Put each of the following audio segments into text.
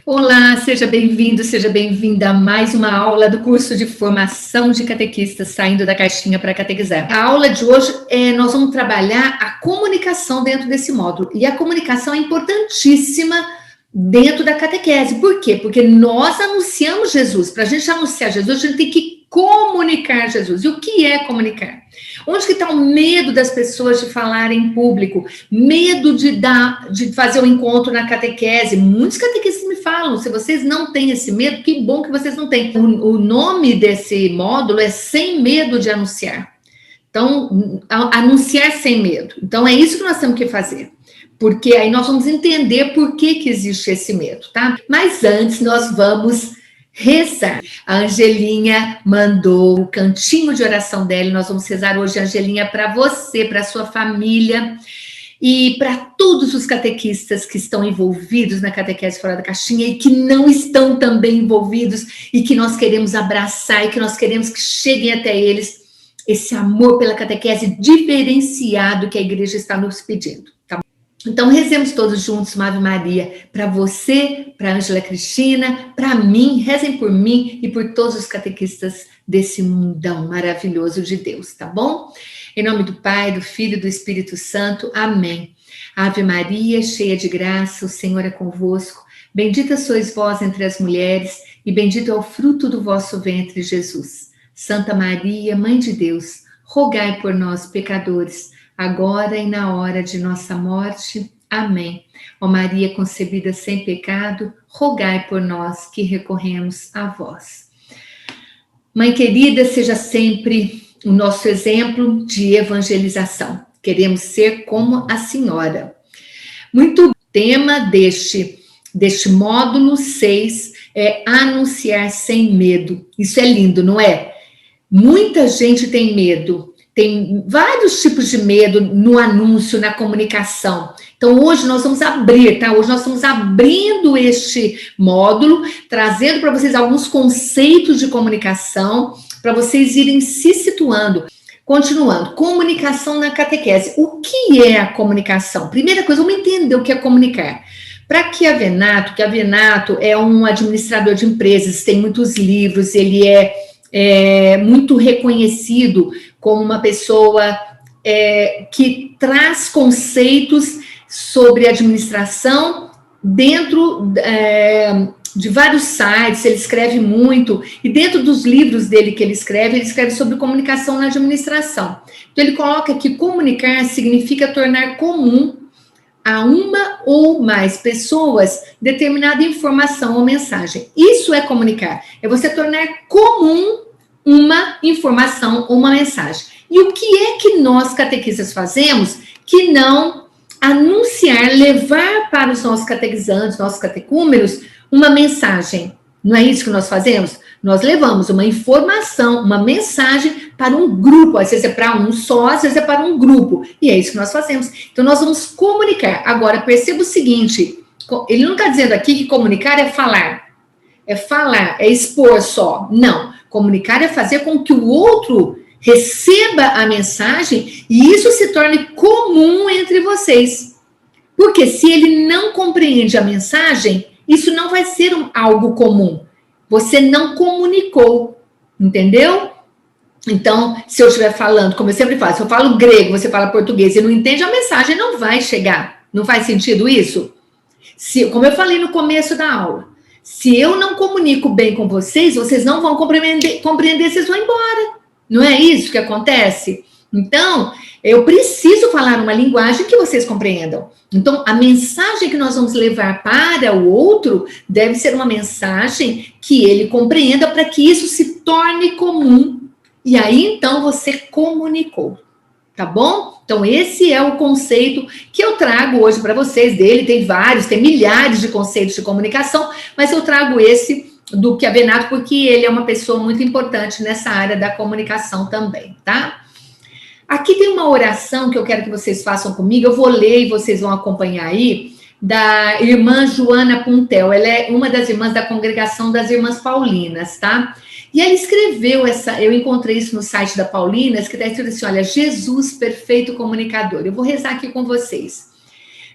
Olá, seja bem-vindo, seja bem-vinda a mais uma aula do curso de formação de catequistas, saindo da caixinha para catequizar. A aula de hoje, nós vamos trabalhar a comunicação dentro desse módulo. E a comunicação é importantíssima dentro da catequese. Por quê? Porque nós anunciamos Jesus. Para a gente anunciar Jesus, a gente tem que comunicar Jesus. E o que é comunicar? Onde que está o medo das pessoas de falar em público? Medo de fazer o encontro na catequese? Muitos catequistas me falam, se vocês não têm esse medo, que bom que vocês não têm. O nome desse módulo é Sem Medo de Anunciar. Então, anunciar sem medo. Então, é isso que nós temos que fazer. Porque aí nós vamos entender por que existe esse medo, tá? Mas antes, nós vamos rezar. A Angelinha mandou o cantinho de oração dela e nós vamos rezar hoje, Angelinha, para você, para sua família e para todos os catequistas que estão envolvidos na catequese fora da caixinha e que não estão também envolvidos e que nós queremos abraçar e que nós queremos que cheguem até eles esse amor pela catequese diferenciado que a igreja está nos pedindo, tá? Então, rezemos todos juntos uma Ave Maria para você, para a Ângela Cristina, para mim, rezem por mim e por todos os catequistas desse mundão maravilhoso de Deus, tá bom? Em nome do Pai, do Filho e do Espírito Santo, amém. Ave Maria, cheia de graça, o Senhor é convosco, bendita sois vós entre as mulheres e bendito é o fruto do vosso ventre, Jesus. Santa Maria, Mãe de Deus, rogai por nós, pecadores, agora e na hora de nossa morte. Amém. Ó Maria concebida sem pecado, rogai por nós que recorremos a vós. Mãe querida, seja sempre o nosso exemplo de evangelização. Queremos ser como a senhora. Muito tema deste módulo 6 é anunciar sem medo. Isso é lindo, não é? Muita gente tem medo. Tem vários tipos de medo no anúncio, na comunicação. Então, hoje nós vamos abrir, tá? Hoje nós estamos abrindo este módulo, trazendo para vocês alguns conceitos de comunicação, para vocês irem se situando. Continuando, comunicação na catequese. O que é a comunicação? Primeira coisa, vamos entender o que é comunicar. Para que Avenato é um administrador de empresas, tem muitos livros, ele é muito reconhecido como uma pessoa que traz conceitos sobre administração dentro de vários sites, ele escreve muito, e dentro dos livros dele que ele escreve sobre comunicação na administração. Então, ele coloca que comunicar significa tornar comum a uma ou mais pessoas determinada informação ou mensagem. Isso é comunicar, é você tornar comum uma informação ou uma mensagem. E o que é que nós catequistas fazemos que não anunciar, levar para os nossos catequizantes, nossos catecúmenos, uma mensagem? Não é isso que nós fazemos? Nós levamos uma informação, uma mensagem para um grupo, às vezes é para um só, às vezes é para um grupo, e é isso que nós fazemos. Então, nós vamos comunicar. Agora, perceba o seguinte, ele não está dizendo aqui que comunicar é falar, é expor só. Não, comunicar é fazer com que o outro receba a mensagem e isso se torne comum entre vocês. Porque se ele não compreende a mensagem, isso não vai ser algo comum. Você não comunicou, entendeu? Então, se eu estiver falando, como eu sempre falo, se eu falo grego, você fala português e não entende, a mensagem não vai chegar. Não faz sentido isso? Como eu falei no começo da aula, se eu não comunico bem com vocês, vocês não vão compreender, vocês vão embora. Não é isso que acontece? Então, eu preciso falar uma linguagem que vocês compreendam. Então, a mensagem que nós vamos levar para o outro deve ser uma mensagem que ele compreenda para que isso se torne comum. E aí, então, você comunicou. Tá bom? Então, esse é o conceito que eu trago hoje para vocês dele. Tem vários, tem milhares de conceitos de comunicação, mas eu trago esse do Chiavenato porque ele é uma pessoa muito importante nessa área da comunicação também, tá? Aqui tem uma oração que eu quero que vocês façam comigo, eu vou ler e vocês vão acompanhar aí, da irmã Joana Puntel. Ela é uma das irmãs da congregação das Irmãs Paulinas, tá? E ela escreveu eu encontrei isso no site da Paulinas, que está escrito assim, olha, Jesus, perfeito comunicador. Eu vou rezar aqui com vocês.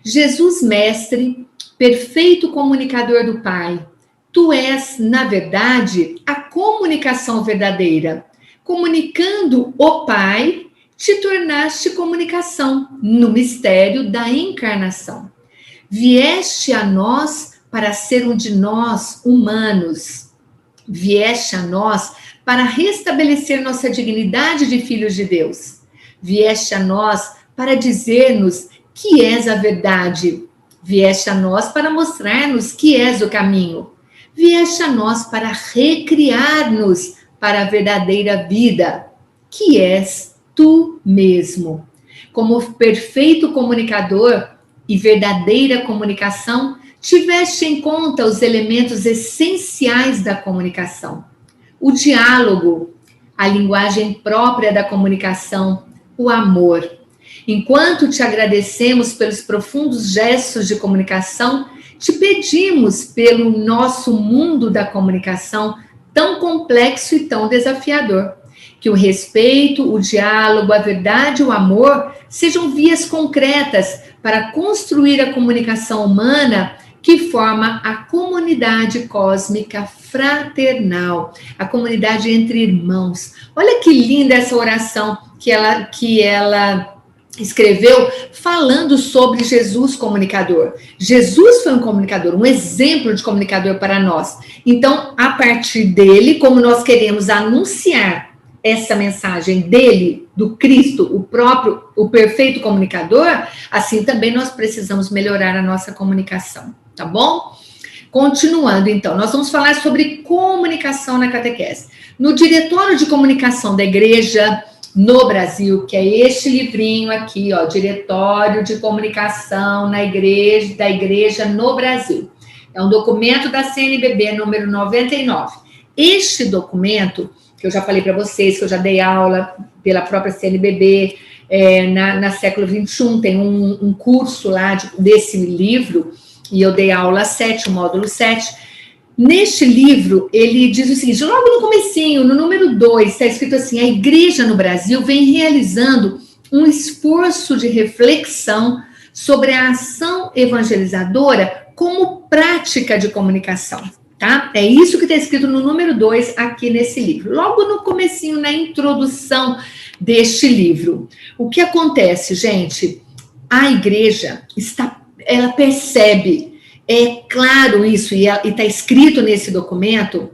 Jesus, mestre, perfeito comunicador do Pai, tu és, na verdade, a comunicação verdadeira. Comunicando o Pai, te tornaste comunicação no mistério da encarnação. Vieste a nós para ser um de nós, humanos. Vieste a nós para restabelecer nossa dignidade de filhos de Deus. Vieste a nós para dizer-nos que és a verdade. Vieste a nós para mostrar-nos que és o caminho. Vieste a nós para recriar-nos para a verdadeira vida, que és tu mesmo. Como perfeito comunicador e verdadeira comunicação, tiveste em conta os elementos essenciais da comunicação. O diálogo, a linguagem própria da comunicação, o amor. Enquanto te agradecemos pelos profundos gestos de comunicação, te pedimos pelo nosso mundo da comunicação tão complexo e tão desafiador. Que o respeito, o diálogo, a verdade e o amor sejam vias concretas para construir a comunicação humana que forma a comunidade cósmica fraternal, a comunidade entre irmãos. Olha que linda essa oração que ela escreveu falando sobre Jesus comunicador. Jesus foi um comunicador, um exemplo de comunicador para nós. Então, a partir dele, como nós queremos anunciar essa mensagem dele, do Cristo, o perfeito comunicador, assim também nós precisamos melhorar a nossa comunicação, tá bom? Continuando, então, nós vamos falar sobre comunicação na catequese. No Diretório de Comunicação da Igreja no Brasil, que é este livrinho aqui, ó, Diretório de Comunicação da Igreja no Brasil. É um documento da CNBB, número 99. Este documento, que eu já falei para vocês, que eu já dei aula pela própria CNBB, na século XXI, tem um curso lá desse livro, e eu dei a aula 7, o módulo 7. Neste livro, ele diz o seguinte, logo no comecinho, no número 2, está escrito assim, a Igreja no Brasil vem realizando um esforço de reflexão sobre a ação evangelizadora como prática de comunicação, tá? É isso que está escrito no número 2 aqui nesse livro. Logo no comecinho, na introdução deste livro. O que acontece, gente? A Igreja ela percebe, é claro isso, e está escrito nesse documento,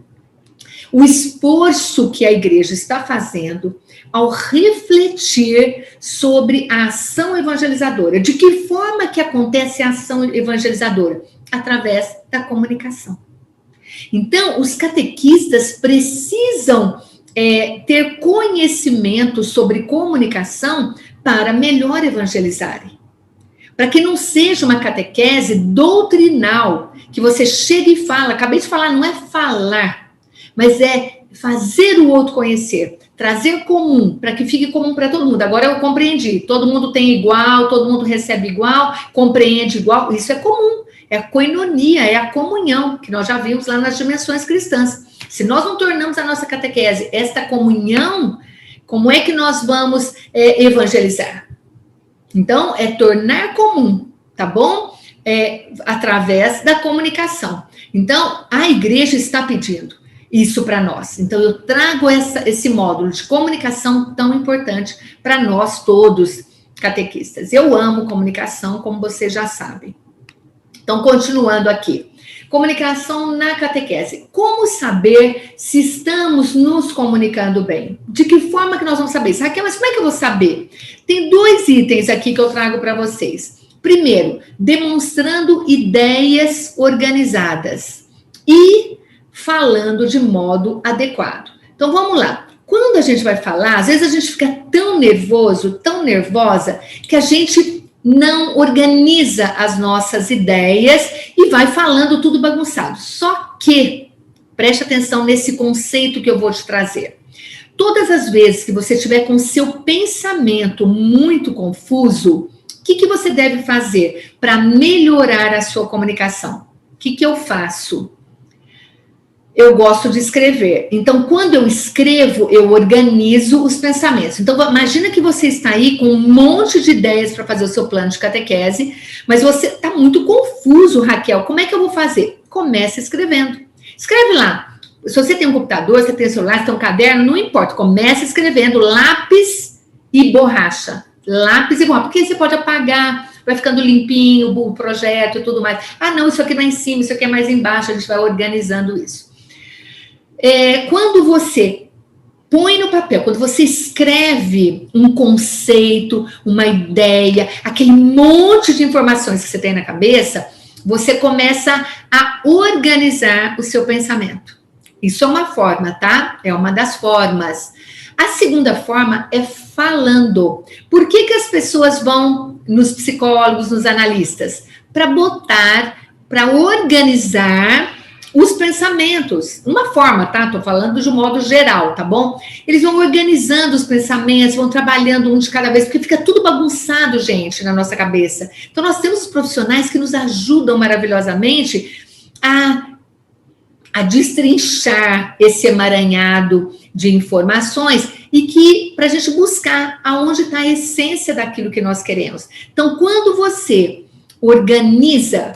o esforço que a Igreja está fazendo ao refletir sobre a ação evangelizadora. De que forma que acontece a ação evangelizadora? Através da comunicação. Então, os catequistas precisam ter conhecimento sobre comunicação para melhor evangelizarem. Para que não seja uma catequese doutrinal, que você chega e fala, acabei de falar, não é falar, mas é fazer o outro conhecer, trazer comum, para que fique comum para todo mundo. Agora eu compreendi, todo mundo tem igual, todo mundo recebe igual, compreende igual, isso é comum, é a koinonia, é a comunhão, que nós já vimos lá nas dimensões cristãs. Se nós não tornamos a nossa catequese esta comunhão, como é que nós vamos evangelizar? Então, é tornar comum, tá bom? Através da comunicação. Então, a Igreja está pedindo isso para nós. Então, eu trago esse módulo de comunicação tão importante para nós todos, catequistas. Eu amo comunicação, como vocês já sabem. Então, continuando aqui. Comunicação na catequese. Como saber se estamos nos comunicando bem? De que forma que nós vamos saber? Raquel, mas como é que eu vou saber? Tem 2 itens aqui que eu trago para vocês. Primeiro, demonstrando ideias organizadas e falando de modo adequado. Então, vamos lá. Quando a gente vai falar, às vezes a gente fica tão nervoso, tão nervosa, que a gente não organiza as nossas ideias e vai falando tudo bagunçado. Só que, preste atenção nesse conceito que eu vou te trazer. Todas as vezes que você estiver com seu pensamento muito confuso, o que você deve fazer para melhorar a sua comunicação? O que eu faço? Eu gosto de escrever. Então, quando eu escrevo, eu organizo os pensamentos. Então, imagina que você está aí com um monte de ideias para fazer o seu plano de catequese, mas você está muito confuso, Raquel. Como é que eu vou fazer? Comece escrevendo. Escreve lá. Se você tem um computador, se você tem um celular, se tem um caderno, não importa. Comece escrevendo lápis e borracha. Lápis e borracha. Porque você pode apagar, vai ficando limpinho o projeto e tudo mais. Ah, não, isso aqui vai em cima, isso aqui é mais embaixo. A gente vai organizando isso. Quando você põe no papel, quando você escreve um conceito, uma ideia, aquele monte de informações que você tem na cabeça, você começa a organizar o seu pensamento. Isso é uma forma, tá? É uma das formas. A segunda forma é falando. Por que as pessoas vão nos psicólogos, nos analistas? Para organizar os pensamentos, uma forma, tá? Tô falando de um modo geral, tá bom? Eles vão organizando os pensamentos, vão trabalhando um de cada vez, porque fica tudo bagunçado, gente, na nossa cabeça. Então, nós temos profissionais que nos ajudam maravilhosamente a destrinchar esse emaranhado de informações e que, para a gente buscar aonde está a essência daquilo que nós queremos. Então, quando você organiza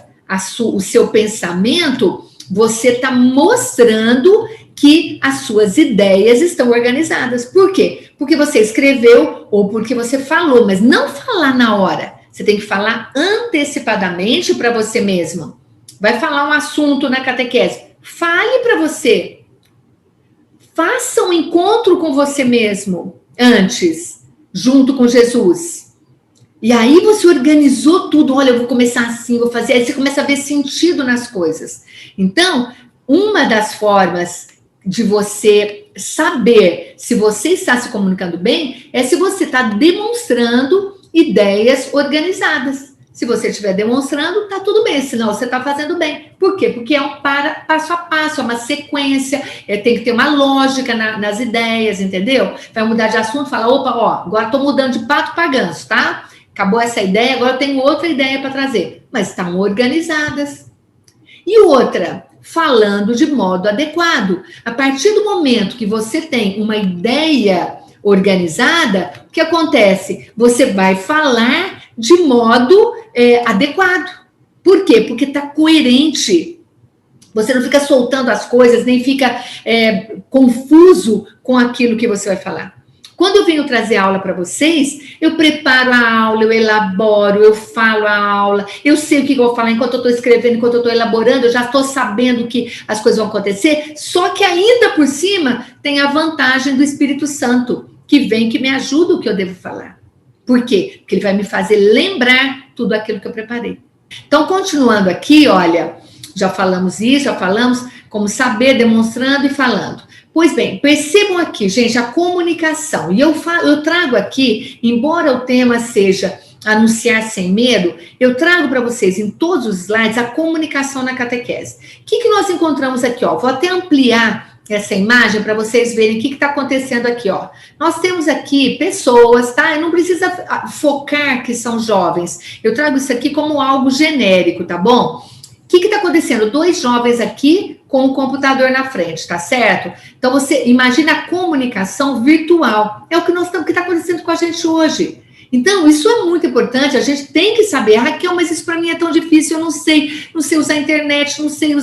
o seu pensamento, você está mostrando que as suas ideias estão organizadas. Por quê? Porque você escreveu ou porque você falou, mas não falar na hora. Você tem que falar antecipadamente para você mesmo. Vai falar um assunto na catequese. Fale para você. Faça um encontro com você mesmo antes, junto com Jesus. E aí você organizou tudo, olha, eu vou começar assim, vou fazer, aí você começa a ver sentido nas coisas. Então, uma das formas de você saber se você está se comunicando bem é se você está demonstrando ideias organizadas. Se você estiver demonstrando, está tudo bem, senão você está fazendo bem. Por quê? Porque é um passo a passo, é uma sequência, tem que ter uma lógica nas ideias, entendeu? Vai mudar de assunto, fala, opa, ó, agora estou mudando de pato para ganso, tá? Acabou essa ideia, agora eu tenho outra ideia para trazer. Mas estão organizadas. E outra, falando de modo adequado. A partir do momento que você tem uma ideia organizada, o que acontece? Você vai falar de modo adequado. Por quê? Porque está coerente. Você não fica soltando as coisas, nem fica confuso com aquilo que você vai falar. Quando eu venho trazer aula para vocês, eu preparo a aula, eu elaboro, eu falo a aula, eu sei o que eu vou falar enquanto eu estou escrevendo, enquanto eu estou elaborando, eu já estou sabendo que as coisas vão acontecer, só que ainda por cima tem a vantagem do Espírito Santo, que vem, que me ajuda o que eu devo falar. Por quê? Porque ele vai me fazer lembrar tudo aquilo que eu preparei. Então, continuando aqui, olha, já falamos isso, já falamos como saber, demonstrando e falando. Pois bem, percebam aqui, gente, a comunicação. E eu trago aqui, embora o tema seja anunciar sem medo, eu trago para vocês em todos os slides a comunicação na catequese. O que nós encontramos aqui? Ó? Vou até ampliar essa imagem para vocês verem o que está acontecendo aqui. Ó. Nós temos aqui pessoas, tá? Não precisa focar que são jovens. Eu trago isso aqui como algo genérico, tá bom? O que está acontecendo? 2 jovens aqui com um computador na frente, tá certo? Então, você imagina a comunicação virtual. É o que está acontecendo com a gente hoje. Então, isso é muito importante, a gente tem que saber. Raquel, mas isso para mim é tão difícil, eu não sei usar a internet, não sei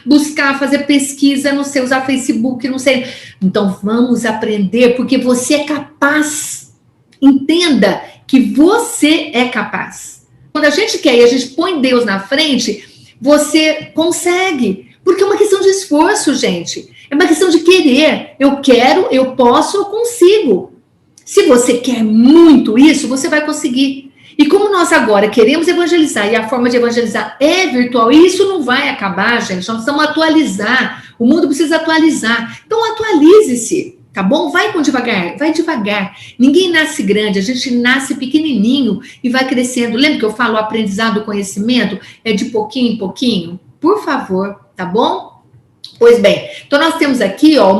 buscar, fazer pesquisa, não sei usar Facebook, não sei. Então, vamos aprender, porque você é capaz. Entenda que você é capaz. Quando a gente quer e a gente põe Deus na frente, você consegue, porque é uma questão de esforço, gente. É uma questão de querer. Eu quero, eu posso, eu consigo. Se você quer muito isso, você vai conseguir. E como nós agora queremos evangelizar, e a forma de evangelizar é virtual, e isso não vai acabar, gente. Nós precisamos atualizar. O mundo precisa atualizar. Então, atualize-se, tá bom? Vai devagar, vai devagar. Ninguém nasce grande, a gente nasce pequenininho e vai crescendo. Lembra que eu falo o aprendizado do conhecimento é de pouquinho em pouquinho? Por favor, tá bom? Pois bem, então nós temos aqui, ó,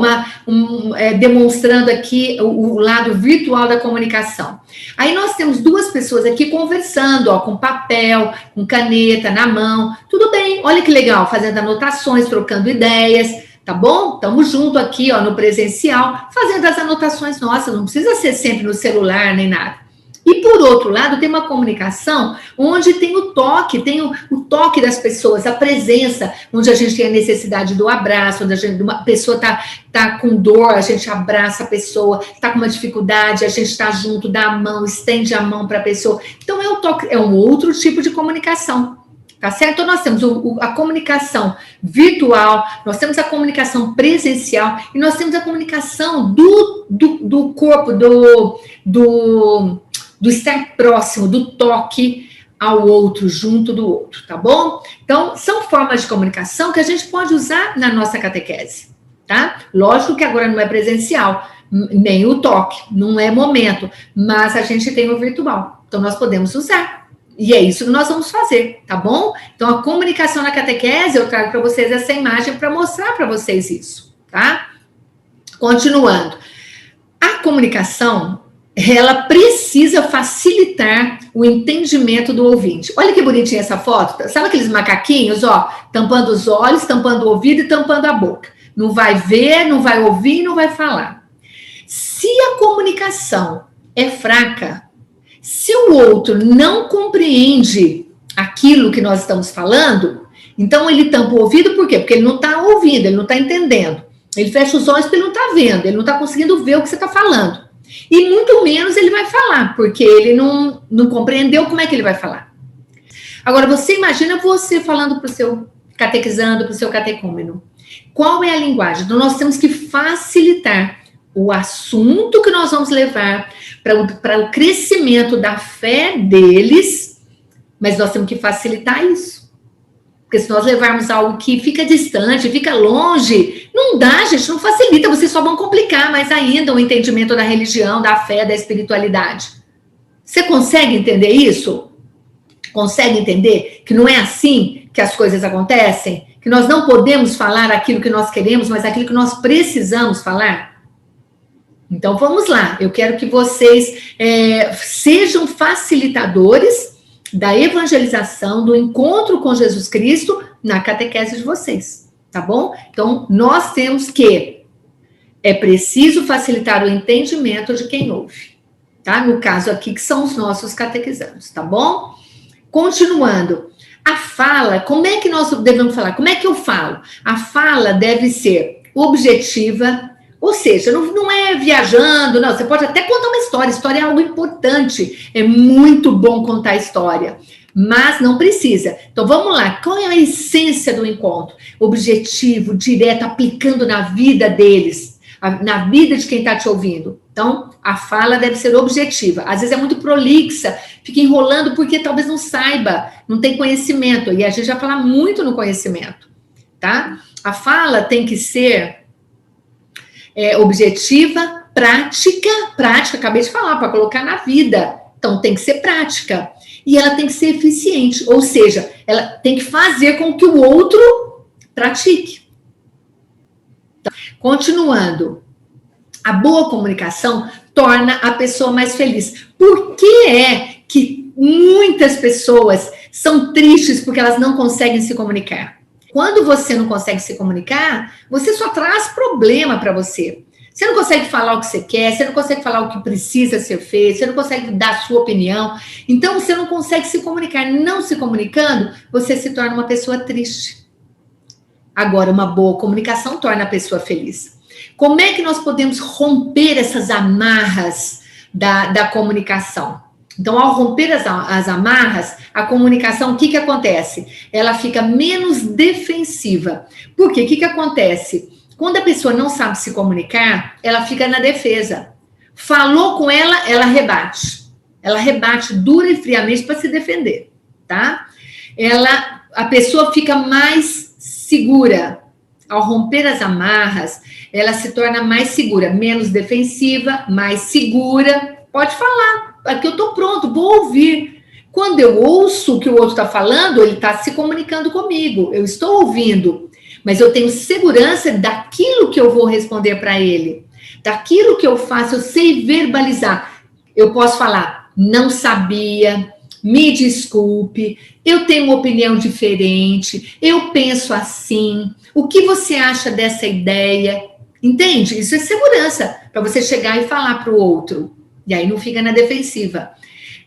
demonstrando aqui o lado virtual da comunicação. Aí nós temos 2 pessoas aqui conversando, ó, com papel, com caneta na mão. Tudo bem, olha que legal, fazendo anotações, trocando ideias. tá bom? Estamos junto aqui, ó, no presencial, fazendo as anotações nossas, não precisa ser sempre no celular nem nada. E por outro lado, tem uma comunicação onde tem o toque das pessoas, a presença, onde a gente tem a necessidade do abraço, onde uma pessoa tá com dor, a gente abraça a pessoa, tá com uma dificuldade, a gente está junto, dá a mão, estende a mão para a pessoa. Então é o toque, é um outro tipo de comunicação. Tá certo? Então, nós temos a comunicação virtual, nós temos a comunicação presencial e nós temos a comunicação do corpo, do estar próximo, do toque ao outro, junto do outro, tá bom? Então, são formas de comunicação que a gente pode usar na nossa catequese, tá? Lógico que agora não é presencial, nem o toque, não é momento, mas a gente tem o virtual, então nós podemos usar. E é isso que nós vamos fazer, tá bom? Então, a comunicação na catequese, eu trago para vocês essa imagem para mostrar para vocês isso, tá? Continuando. A comunicação, ela precisa facilitar o entendimento do ouvinte. Olha que bonitinha essa foto. Sabe aqueles macaquinhos, ó, tampando os olhos, tampando o ouvido e tampando a boca. Não vai ver, não vai ouvir, não vai falar. Se a comunicação é fraca, se o outro não compreende aquilo que nós estamos falando, então ele tampa o ouvido, por quê? Porque ele não está ouvindo, ele não está entendendo. Ele fecha os olhos porque ele não está vendo, ele não está conseguindo ver o que você está falando. E muito menos ele vai falar, porque ele não compreendeu como é que ele vai falar. Agora, você imagina você falando para o seu catequizando, para o seu catecúmeno. Qual é a linguagem? Então, nós temos que facilitar o assunto que nós vamos levar para o crescimento da fé deles, mas nós temos que facilitar isso. Porque se nós levarmos algo que fica distante, fica longe, não dá, gente, não facilita, vocês só vão complicar mais ainda o entendimento da religião, da fé, da espiritualidade. Você consegue entender isso? Consegue entender que não é assim que as coisas acontecem? Que nós não podemos falar aquilo que nós queremos, mas aquilo que nós precisamos falar? Então, vamos lá. Eu quero que vocês sejam facilitadores da evangelização, do encontro com Jesus Cristo na catequese de vocês, tá bom? Então, nós temos que... É preciso facilitar o entendimento de quem ouve, tá? No caso aqui, que são os nossos catequizandos, tá bom? Continuando. A fala, como é que nós devemos falar? Como é que eu falo? A fala deve ser objetiva. Ou seja, não é viajando, não. Você pode até contar uma história. História é algo importante. É muito bom contar história. Mas não precisa. Então, vamos lá. Qual é a essência do encontro? Objetivo, direto, aplicando na vida deles. Na vida de quem está te ouvindo. Então, a fala deve ser objetiva. Às vezes é muito prolixa. Fica enrolando porque talvez não saiba. Não tem conhecimento. E a gente já fala muito no conhecimento. Tá? A fala tem que ser... objetiva, prática, acabei de falar, para colocar na vida. Então, tem que ser prática. E ela tem que ser eficiente, ou seja, ela tem que fazer com que o outro pratique. Então, continuando, a boa comunicação torna a pessoa mais feliz. Por que é que muitas pessoas são tristes porque elas não conseguem se comunicar? Quando você não consegue se comunicar, você só traz problema para você. Você não consegue falar o que você quer, você não consegue falar o que precisa ser feito, você não consegue dar a sua opinião. Então, você não consegue se comunicar. Não se comunicando, você se torna uma pessoa triste. Agora, uma boa comunicação torna a pessoa feliz. Como é que nós podemos romper essas amarras da comunicação? Então, ao romper as amarras, a comunicação, o que acontece? Ela fica menos defensiva. Por quê? O que acontece? Quando a pessoa não sabe se comunicar, ela fica na defesa. Falou com ela, ela rebate. Ela rebate dura e friamente para se defender, tá? A pessoa fica mais segura. Ao romper as amarras, ela se torna mais segura, menos defensiva, mais segura. Pode falar. Aqui eu estou pronto, vou ouvir. Quando eu ouço o que o outro está falando, ele está se comunicando comigo. Eu estou ouvindo, mas eu tenho segurança daquilo que eu vou responder para ele. Daquilo que eu faço, eu sei verbalizar. Eu posso falar, não sabia, me desculpe, eu tenho uma opinião diferente, eu penso assim, o que você acha dessa ideia? Entende? Isso é segurança, para você chegar e falar para o outro. E aí não fica na defensiva.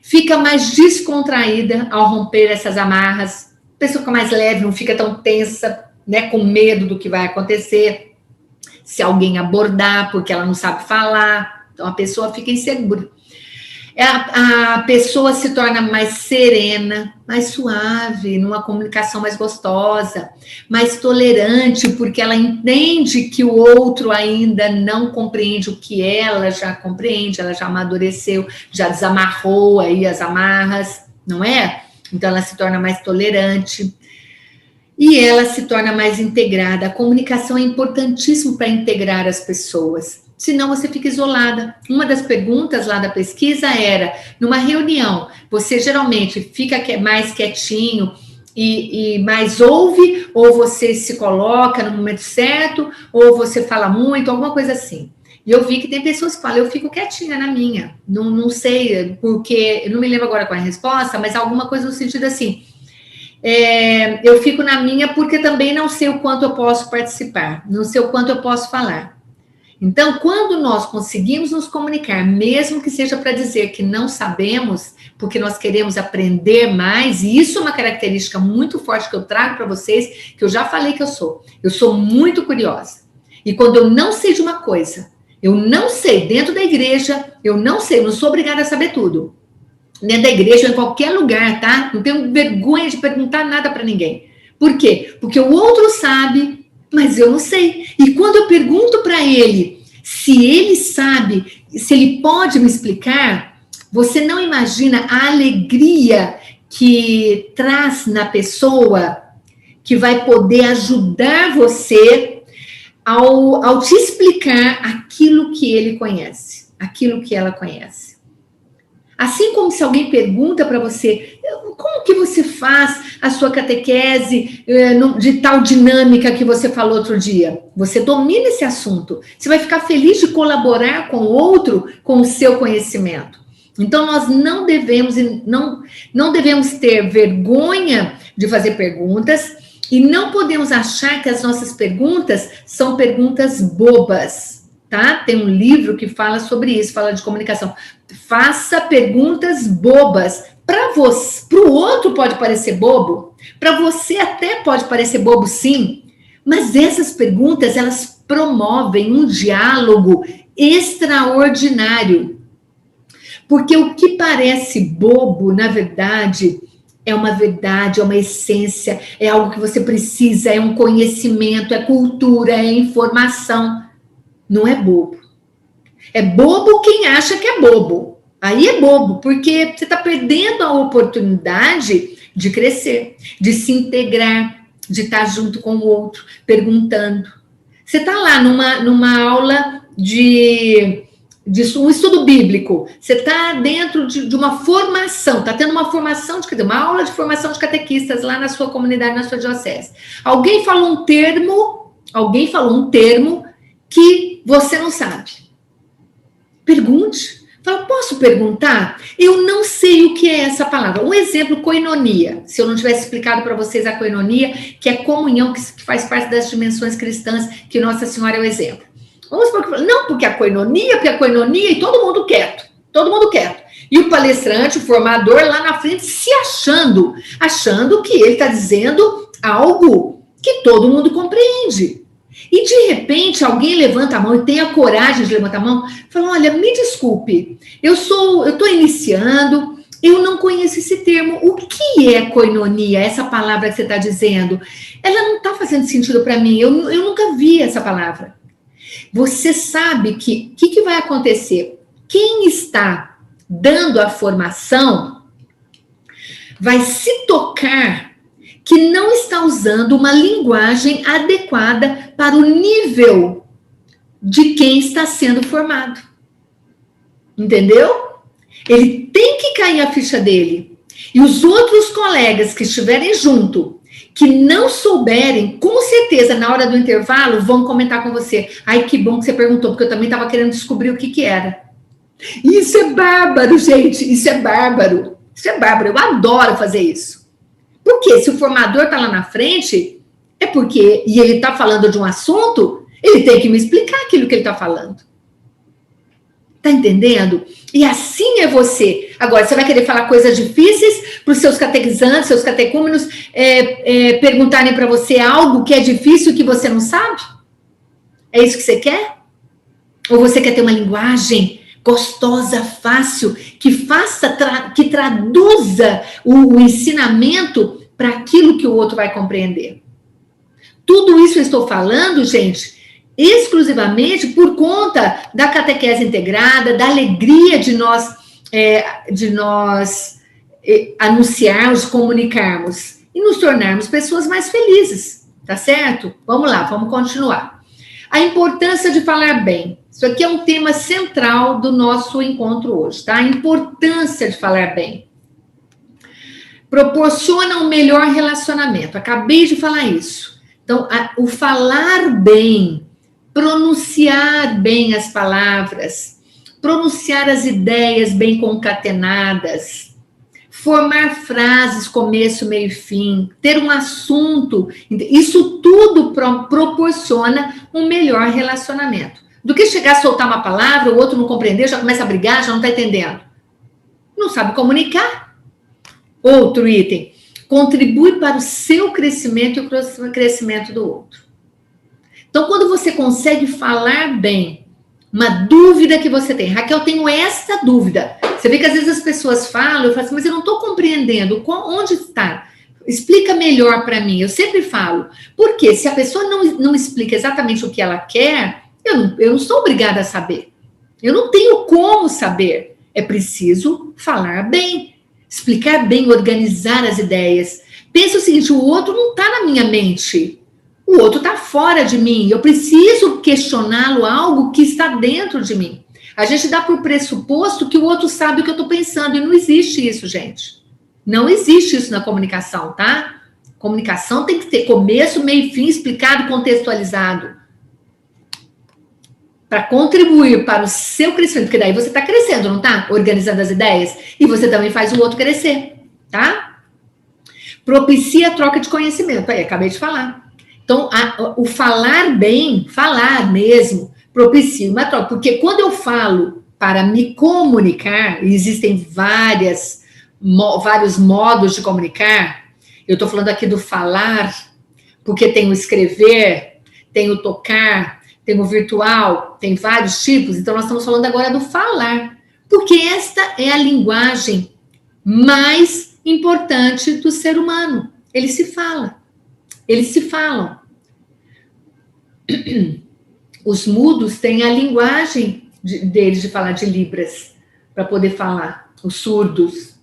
Fica mais descontraída ao romper essas amarras, a pessoa fica mais leve, não fica tão tensa, né, com medo do que vai acontecer, se alguém abordar, porque ela não sabe falar, então a pessoa fica insegura. A pessoa se torna mais serena, mais suave, numa comunicação mais gostosa, mais tolerante, porque ela entende que o outro ainda não compreende o que ela já compreende, ela já amadureceu, já desamarrou aí as amarras, não é? Então ela se torna mais tolerante e ela se torna mais integrada. A comunicação é importantíssima para integrar as pessoas. Senão você fica isolada. Uma das perguntas lá da pesquisa era, numa reunião, você geralmente fica mais quietinho e mais ouve, ou você se coloca no momento certo, ou você fala muito, alguma coisa assim. E eu vi que tem pessoas que falam, eu fico quietinha na minha, não sei, porque, eu não me lembro agora qual é a resposta, mas alguma coisa no sentido assim, eu fico na minha porque também não sei o quanto eu posso participar, não sei o quanto eu posso falar. Então, quando nós conseguimos nos comunicar, mesmo que seja para dizer que não sabemos, porque nós queremos aprender mais, e isso é uma característica muito forte que eu trago para vocês, que eu já falei que eu sou muito curiosa. E quando eu não sei de uma coisa, eu não sei, dentro da igreja, eu não sou obrigada a saber tudo. Dentro da igreja, em qualquer lugar, tá? Não tenho vergonha de perguntar nada para ninguém. Por quê? Porque o outro sabe, mas eu não sei. E quando eu pergunto para ele se ele sabe, se ele pode me explicar, você não imagina a alegria que traz na pessoa que vai poder ajudar você ao te explicar aquilo que ele conhece, aquilo que ela conhece. Assim como se alguém pergunta para você, como que você faz a sua catequese de tal dinâmica que você falou outro dia? Você domina esse assunto. Você vai ficar feliz de colaborar com o outro com o seu conhecimento. Então, nós não devemos ter vergonha de fazer perguntas e não podemos achar que as nossas perguntas são perguntas bobas. Tá? Tem um livro que fala sobre isso, fala de comunicação. Faça perguntas bobas. Para o outro pode parecer bobo, para você até pode parecer bobo sim, mas essas perguntas, elas promovem um diálogo extraordinário. Porque o que parece bobo, na verdade, é uma essência, é algo que você precisa, é um conhecimento, é cultura, é informação. Não é bobo. É bobo quem acha que é bobo. Aí é bobo, porque você está perdendo a oportunidade de crescer, de se integrar, de estar junto com o outro, perguntando. Você está lá numa aula de um estudo bíblico, você está dentro de uma formação, está tendo uma formação, uma aula de formação de catequistas lá na sua comunidade, na sua diocese. Alguém falou um termo que você não sabe. Pergunte. Fala, posso perguntar? Eu não sei o que é essa palavra. Um exemplo, koinonia. Se eu não tivesse explicado para vocês a koinonia, que é comunhão, que faz parte das dimensões cristãs, que Nossa Senhora é o exemplo. Vamos supor que... Não, porque a koinonia, e todo mundo quieto. E o palestrante, o formador, lá na frente, se achando que ele está dizendo algo que todo mundo compreende. E, de repente, alguém levanta a mão e tem a coragem de levantar a mão e fala, olha, me desculpe, eu estou iniciando, eu não conheço esse termo. O que é koinonia, essa palavra que você está dizendo? Ela não está fazendo sentido para mim, eu nunca vi essa palavra. Você sabe que o que vai acontecer? Quem está dando a formação vai se tocar que não está usando uma linguagem adequada para o nível de quem está sendo formado. Entendeu? Ele tem que cair a ficha dele. E os outros colegas que estiverem junto, que não souberem, com certeza, na hora do intervalo, vão comentar com você. Ai, que bom que você perguntou, porque eu também estava querendo descobrir o que era. Isso é bárbaro, gente, isso é bárbaro. Isso é bárbaro, eu adoro fazer isso. Porque se o formador está lá na frente, é porque, e ele está falando de um assunto, ele tem que me explicar aquilo que ele está falando. Tá entendendo? E assim é você. Agora, você vai querer falar coisas difíceis para os seus catequizantes, seus catecúmenos perguntarem para você algo que é difícil que você não sabe? É isso que você quer? Ou você quer ter uma linguagem gostosa, fácil, que traduza o ensinamento para aquilo que o outro vai compreender? Tudo isso eu estou falando, gente, exclusivamente por conta da catequese integrada, da alegria de nós anunciarmos, comunicarmos e nos tornarmos pessoas mais felizes, tá certo? Vamos lá, vamos continuar. A importância de falar bem. Isso aqui é um tema central do nosso encontro hoje, tá? A importância de falar bem. Proporciona um melhor relacionamento. Acabei de falar isso. Então, o falar bem, pronunciar bem as palavras, pronunciar as ideias bem concatenadas, formar frases, começo, meio e fim, ter um assunto, isso tudo proporciona um melhor relacionamento. Do que chegar a soltar uma palavra, o outro não compreender, já começa a brigar, já não está entendendo. Não sabe comunicar. Outro item, contribui para o seu crescimento e o crescimento do outro. Então, quando você consegue falar bem, uma dúvida que você tem, Raquel, eu tenho esta dúvida. Você vê que às vezes as pessoas falam, eu falo assim, mas eu não estou compreendendo, onde está? Explica melhor para mim. Eu sempre falo, porque se a pessoa não explica exatamente o que ela quer, eu não sou obrigada a saber. Eu não tenho como saber. É preciso falar bem, explicar bem, organizar as ideias. Pensa o seguinte, o outro não está na minha mente. O outro está fora de mim. Eu preciso questioná-lo algo que está dentro de mim. A gente dá por pressuposto que o outro sabe o que eu estou pensando. E não existe isso, gente. Não existe isso na comunicação, tá? Comunicação tem que ter começo, meio e fim, explicado, contextualizado. Para contribuir para o seu crescimento. Porque daí você está crescendo, não está? Organizando as ideias. E você também faz o outro crescer, tá? Propicia a troca de conhecimento. Aí, acabei de falar. Então, o falar bem, falar mesmo, propicia uma troca. Porque quando eu falo para me comunicar, e existem vários modos de comunicar, eu estou falando aqui do falar, porque tem o escrever, tem o tocar, tem o virtual, tem vários tipos. Então, nós estamos falando agora do falar. Porque esta é a linguagem mais importante do ser humano. Ele se fala. Eles se falam. Os mudos têm a linguagem deles de falar de Libras, para poder falar, os surdos.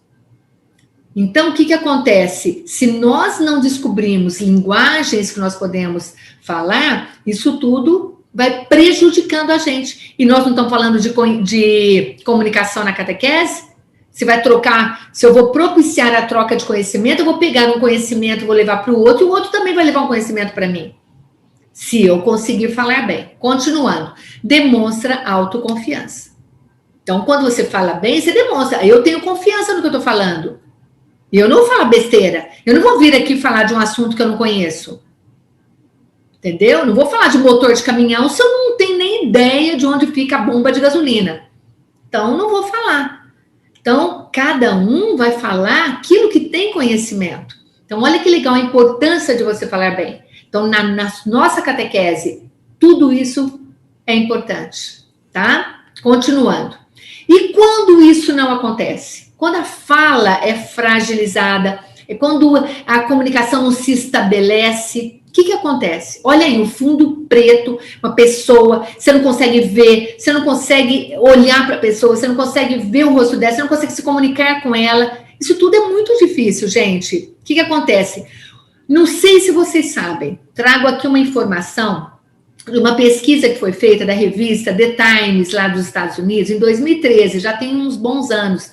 Então, o que acontece? Se nós não descobrimos linguagens que nós podemos falar, isso tudo vai prejudicando a gente. E nós não estamos falando de comunicação na catequese? Se vai trocar, se eu vou propiciar a troca de conhecimento, eu vou pegar um conhecimento, vou levar para o outro, e o outro também vai levar um conhecimento para mim. Se eu conseguir falar bem. Continuando, demonstra autoconfiança. Então, quando você fala bem, você demonstra, eu tenho confiança no que eu estou falando. Eu não vou falar besteira. Eu não vou vir aqui falar de um assunto que eu não conheço. Entendeu? Eu não vou falar de motor de caminhão se eu não tenho nem ideia de onde fica a bomba de gasolina. Então, não vou falar. Então, cada um vai falar aquilo que tem conhecimento. Então, olha que legal a importância de você falar bem. Então, na nossa catequese, tudo isso é importante, tá? Continuando. E quando isso não acontece? Quando a fala é fragilizada, é quando a comunicação não se estabelece, o que acontece? Olha aí, um fundo preto, uma pessoa, você não consegue ver, você não consegue olhar para a pessoa, você não consegue ver o rosto dela, você não consegue se comunicar com ela. Isso tudo é muito difícil, gente. O que acontece? Não sei se vocês sabem, trago aqui uma informação de uma pesquisa que foi feita da revista The Times, lá dos Estados Unidos, em 2013, já tem uns bons anos.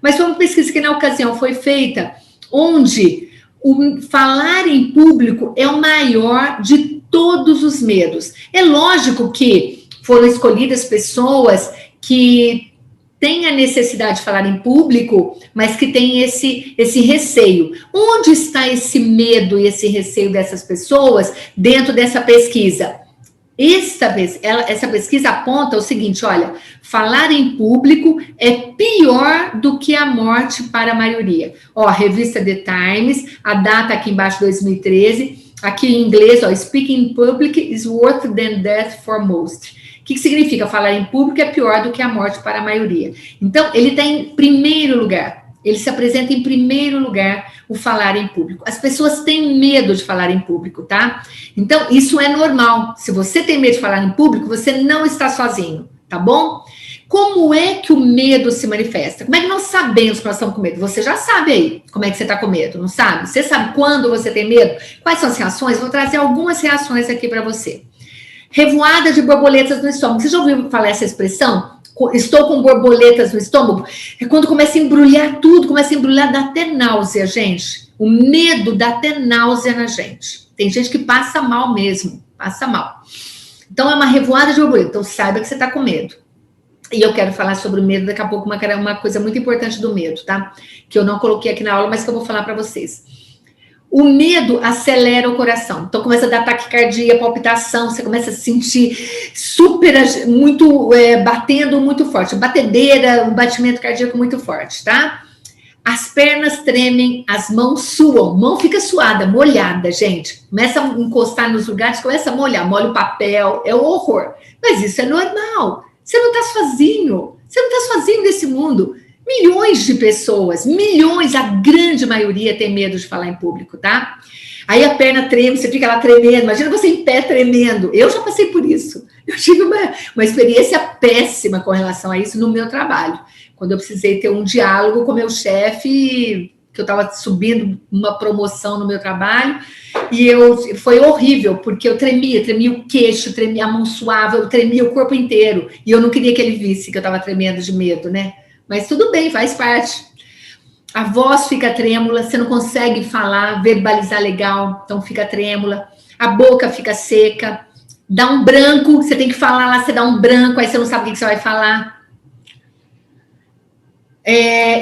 Mas foi uma pesquisa que, na ocasião, foi feita onde o falar em público é o maior de todos os medos. É lógico que foram escolhidas pessoas que tem a necessidade de falar em público, mas que tem esse receio. Onde está esse medo e esse receio dessas pessoas dentro dessa pesquisa? Essa pesquisa aponta o seguinte, olha, falar em público é pior do que a morte para a maioria. Ó, revista The Times, a data aqui embaixo, 2013, aqui em inglês, ó, speaking in public is worse than death for most. O que significa? Falar em público é pior do que a morte para a maioria. Então, ele está em primeiro lugar. Ele se apresenta em primeiro lugar, o falar em público. As pessoas têm medo de falar em público, tá? Então, isso é normal. Se você tem medo de falar em público, você não está sozinho, tá bom? Como é que o medo se manifesta? Como é que nós sabemos que nós estamos com medo? Você já sabe aí como é que você está com medo, não sabe? Você sabe quando você tem medo? Quais são as reações? Vou trazer algumas reações aqui para você. Revoada de borboletas no estômago. Você já ouviu falar essa expressão? Estou com borboletas no estômago? É quando começa a embrulhar tudo, começa a embrulhar, dá até náusea, gente. O medo dá até náusea na gente. Tem gente que passa mal mesmo, passa mal. Então, é uma revoada de borboleta. Então, saiba que você está com medo. E eu quero falar sobre o medo daqui a pouco, uma coisa muito importante do medo, tá? Que eu não coloquei aqui na aula, mas que eu vou falar para vocês. O medo acelera o coração. Então, começa a dar taquicardia, palpitação, você começa a sentir batendo muito forte. Batedeira, um batimento cardíaco muito forte, tá? As pernas tremem, as mãos suam. Mão fica suada, molhada, gente. Começa a encostar nos lugares, começa a molha o papel, é um horror. Mas isso é normal. Você não está sozinho. Você não está sozinho nesse mundo. Milhões de pessoas, milhões, a grande maioria tem medo de falar em público, tá? Aí a perna treme, você fica lá tremendo, imagina você em pé tremendo. Eu já passei por isso. Eu tive uma experiência péssima com relação a isso no meu trabalho. Quando eu precisei ter um diálogo com meu chefe, que eu estava subindo uma promoção no meu trabalho, e foi horrível, porque eu tremia o queixo, tremia a mão suava, eu tremia o corpo inteiro. E eu não queria que ele visse que eu estava tremendo de medo, né? Mas tudo bem, faz parte. A voz fica trêmula, você não consegue falar, verbalizar legal, então fica trêmula. A boca fica seca, dá um branco, você tem que falar lá, você dá um branco, aí você não sabe o que você vai falar.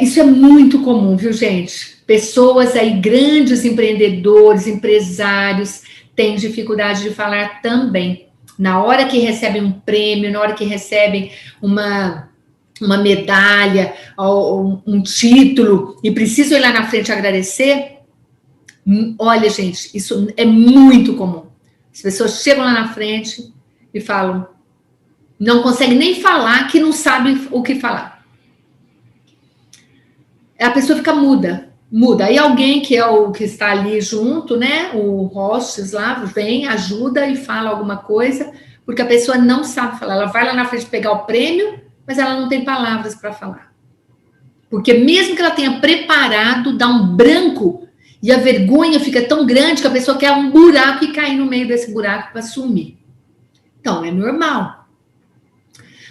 Isso é muito comum, viu, gente? Pessoas aí, grandes empreendedores, empresários, têm dificuldade de falar também. Na hora que recebem um prêmio, na hora que recebem uma medalha, ou um título, e precisam ir lá na frente agradecer, olha, gente, isso é muito comum. As pessoas chegam lá na frente e falam, não conseguem nem falar, que não sabem o que falar. A pessoa fica muda. Aí alguém que é o que está ali junto, né, o hostes lá, vem, ajuda e fala alguma coisa, porque a pessoa não sabe falar. Ela vai lá na frente pegar o prêmio, mas ela não tem palavras para falar. Porque mesmo que ela tenha preparado, dá um branco, e a vergonha fica tão grande que a pessoa quer um buraco e cair no meio desse buraco para sumir. Então, é normal.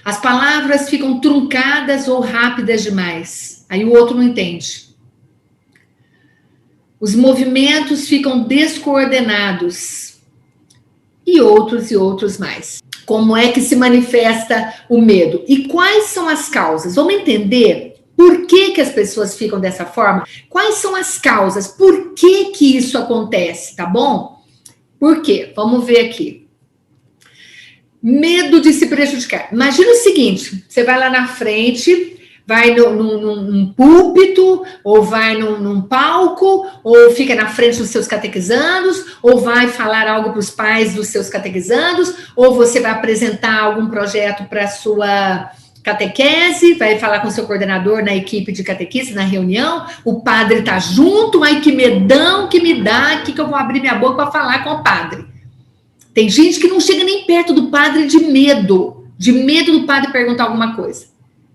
As palavras ficam truncadas ou rápidas demais. Aí o outro não entende. Os movimentos ficam descoordenados. E outros mais. Como é que se manifesta o medo? E quais são as causas? Vamos entender por que as pessoas ficam dessa forma? Quais são as causas? Por que isso acontece, tá bom? Por quê? Vamos ver aqui. Medo de se prejudicar. Imagina o seguinte, você vai lá na frente, vai num púlpito, ou vai num palco, ou fica na frente dos seus catequizandos, ou vai falar algo para os pais dos seus catequizandos, ou você vai apresentar algum projeto para a sua catequese, vai falar com o seu coordenador na equipe de catequista, na reunião, o padre está junto, ai que medão que me dá, que eu vou abrir minha boca para falar com o padre. Tem gente que não chega nem perto do padre de medo do padre perguntar alguma coisa.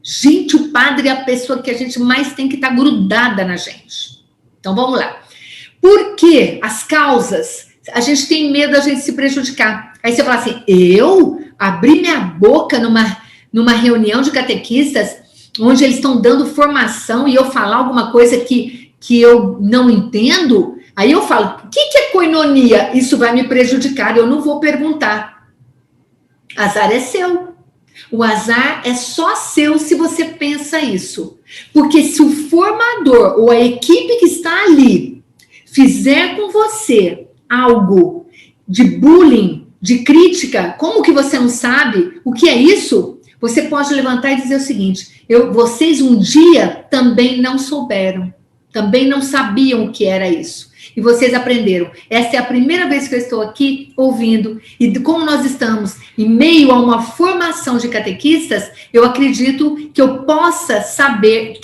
Gente, o padre é a pessoa que a gente mais tem que estar grudada na gente. Então, vamos lá. Por que as causas? A gente tem medo da gente se prejudicar. Aí você fala assim, eu abri minha boca numa reunião de catequistas, onde eles estão dando formação e eu falar alguma coisa que eu não entendo, aí eu falo, o que é koinonia? Isso vai me prejudicar, eu não vou perguntar. Azar é seu. O azar é só seu se você pensa isso. Porque se o formador ou a equipe que está ali fizer com você algo de bullying, de crítica, como que você não sabe o que é isso? Você pode levantar e dizer o seguinte: vocês um dia também não souberam, também não sabiam o que era isso. E vocês aprenderam. Essa é a primeira vez que eu estou aqui ouvindo. E como nós estamos em meio a uma formação de catequistas, eu acredito que eu possa saber,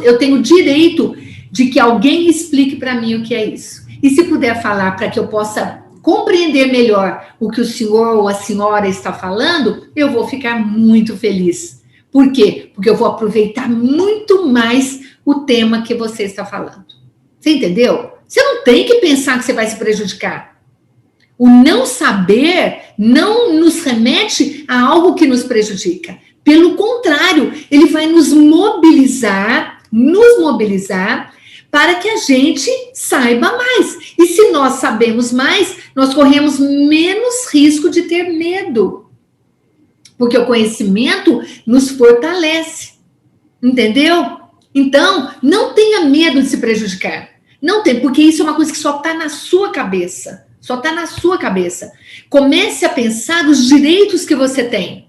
eu tenho direito de que alguém explique para mim o que é isso. E se puder falar para que eu possa compreender melhor o que o senhor ou a senhora está falando, eu vou ficar muito feliz. Por quê? Porque eu vou aproveitar muito mais o tema que você está falando. Você entendeu? Você não tem que pensar que você vai se prejudicar. O não saber não nos remete a algo que nos prejudica. Pelo contrário, ele vai nos mobilizar para que a gente saiba mais. E se nós sabemos mais, nós corremos menos risco de ter medo. Porque o conhecimento nos fortalece. Entendeu? Então, não tenha medo de se prejudicar. Não tem, porque isso é uma coisa que só está na sua cabeça. Só está na sua cabeça. Comece a pensar nos direitos que você tem.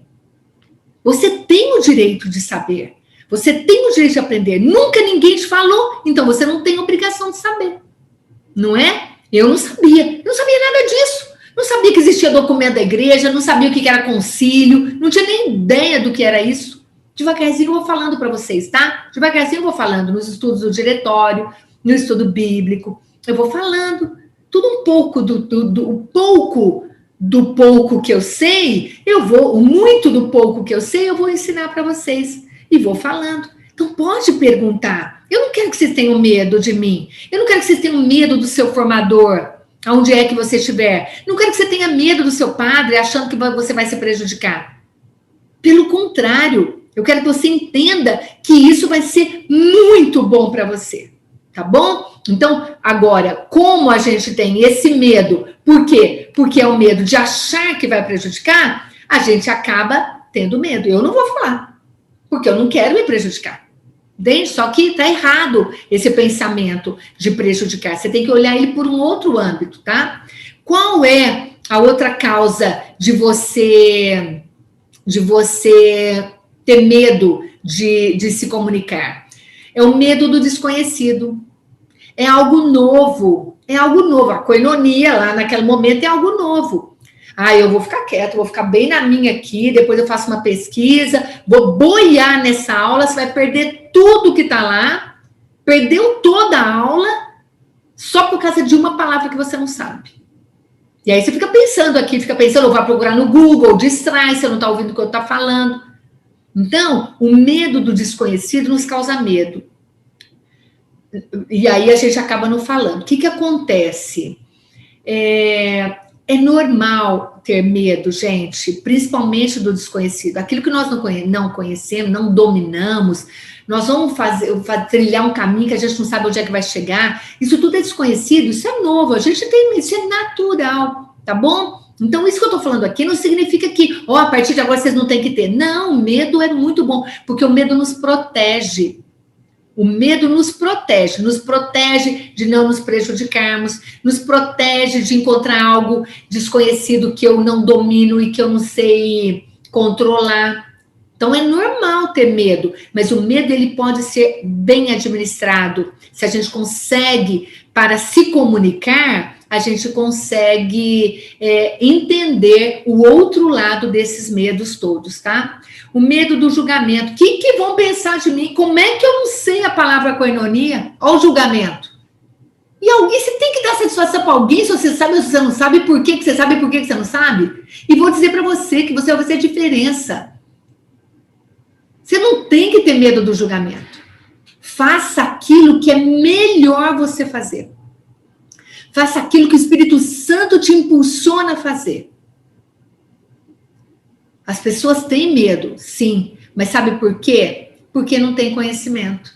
Você tem o direito de saber. Você tem o direito de aprender. Nunca ninguém te falou, então você não tem obrigação de saber. Não é? Eu não sabia. Eu não sabia nada disso. Não sabia que existia documento da igreja, não sabia o que era concílio, não tinha nem ideia do que era isso. Devagarzinho eu vou falando para vocês, tá? Devagarzinho eu vou falando nos estudos do diretório, no estudo bíblico. Eu vou falando tudo um pouco do pouco que eu sei, muito do pouco que eu sei, eu vou ensinar para vocês. E vou falando. Então, pode perguntar. Eu não quero que vocês tenham medo de mim. Eu não quero que vocês tenham medo do seu formador, aonde é que você estiver. Não quero que você tenha medo do seu padre, achando que você vai se prejudicar. Pelo contrário, eu quero que você entenda que isso vai ser muito bom para você. Tá bom? Então, agora, como a gente tem esse medo? Por quê? Porque é o medo de achar que vai prejudicar, a gente acaba tendo medo. Eu não vou falar. Porque eu não quero me prejudicar. Entende? Só que está errado esse pensamento de prejudicar. Você tem que olhar ele por um outro âmbito, tá? Qual é a outra causa de você ter medo de se comunicar? É o medo do desconhecido. É algo novo. É algo novo. A koinonia lá naquele momento é algo novo. Eu vou ficar quieto, vou ficar bem na minha aqui, depois eu faço uma pesquisa, vou boiar nessa aula, você vai perder tudo que está lá, perdeu toda a aula, só por causa de uma palavra que você não sabe. E aí você fica pensando, eu vou procurar no Google, distrai, você não está ouvindo o que eu estou falando. Então, o medo do desconhecido nos causa medo. E aí a gente acaba não falando. O que acontece? É normal ter medo, gente, principalmente do desconhecido. Aquilo que nós não conhecemos, não dominamos, nós vamos trilhar um caminho que a gente não sabe onde é que vai chegar. Isso tudo é desconhecido, isso é novo, isso é natural, tá bom? Então, isso que eu tô falando aqui não significa que, a partir de agora vocês não têm que ter. Não, o medo é muito bom, porque o medo nos protege. O medo nos protege de não nos prejudicarmos, nos protege de encontrar algo desconhecido que eu não domino e que eu não sei controlar. Então, é normal ter medo, mas o medo ele pode ser bem administrado. Se a gente consegue, para se comunicar, a gente consegue entender o outro lado desses medos todos, tá? O medo do julgamento. O que vão pensar de mim? Como é que eu não sei a palavra koinonia? Olha o julgamento. E alguém, você tem que dar satisfação para alguém, se você sabe ou se você não sabe, por que você sabe e por que você não sabe? E vou dizer para você que você vai fazer diferença. Você não tem que ter medo do julgamento. Faça aquilo que é melhor você fazer. Faça aquilo que o Espírito Santo te impulsiona a fazer. As pessoas têm medo, sim. Mas sabe por quê? Porque não tem conhecimento.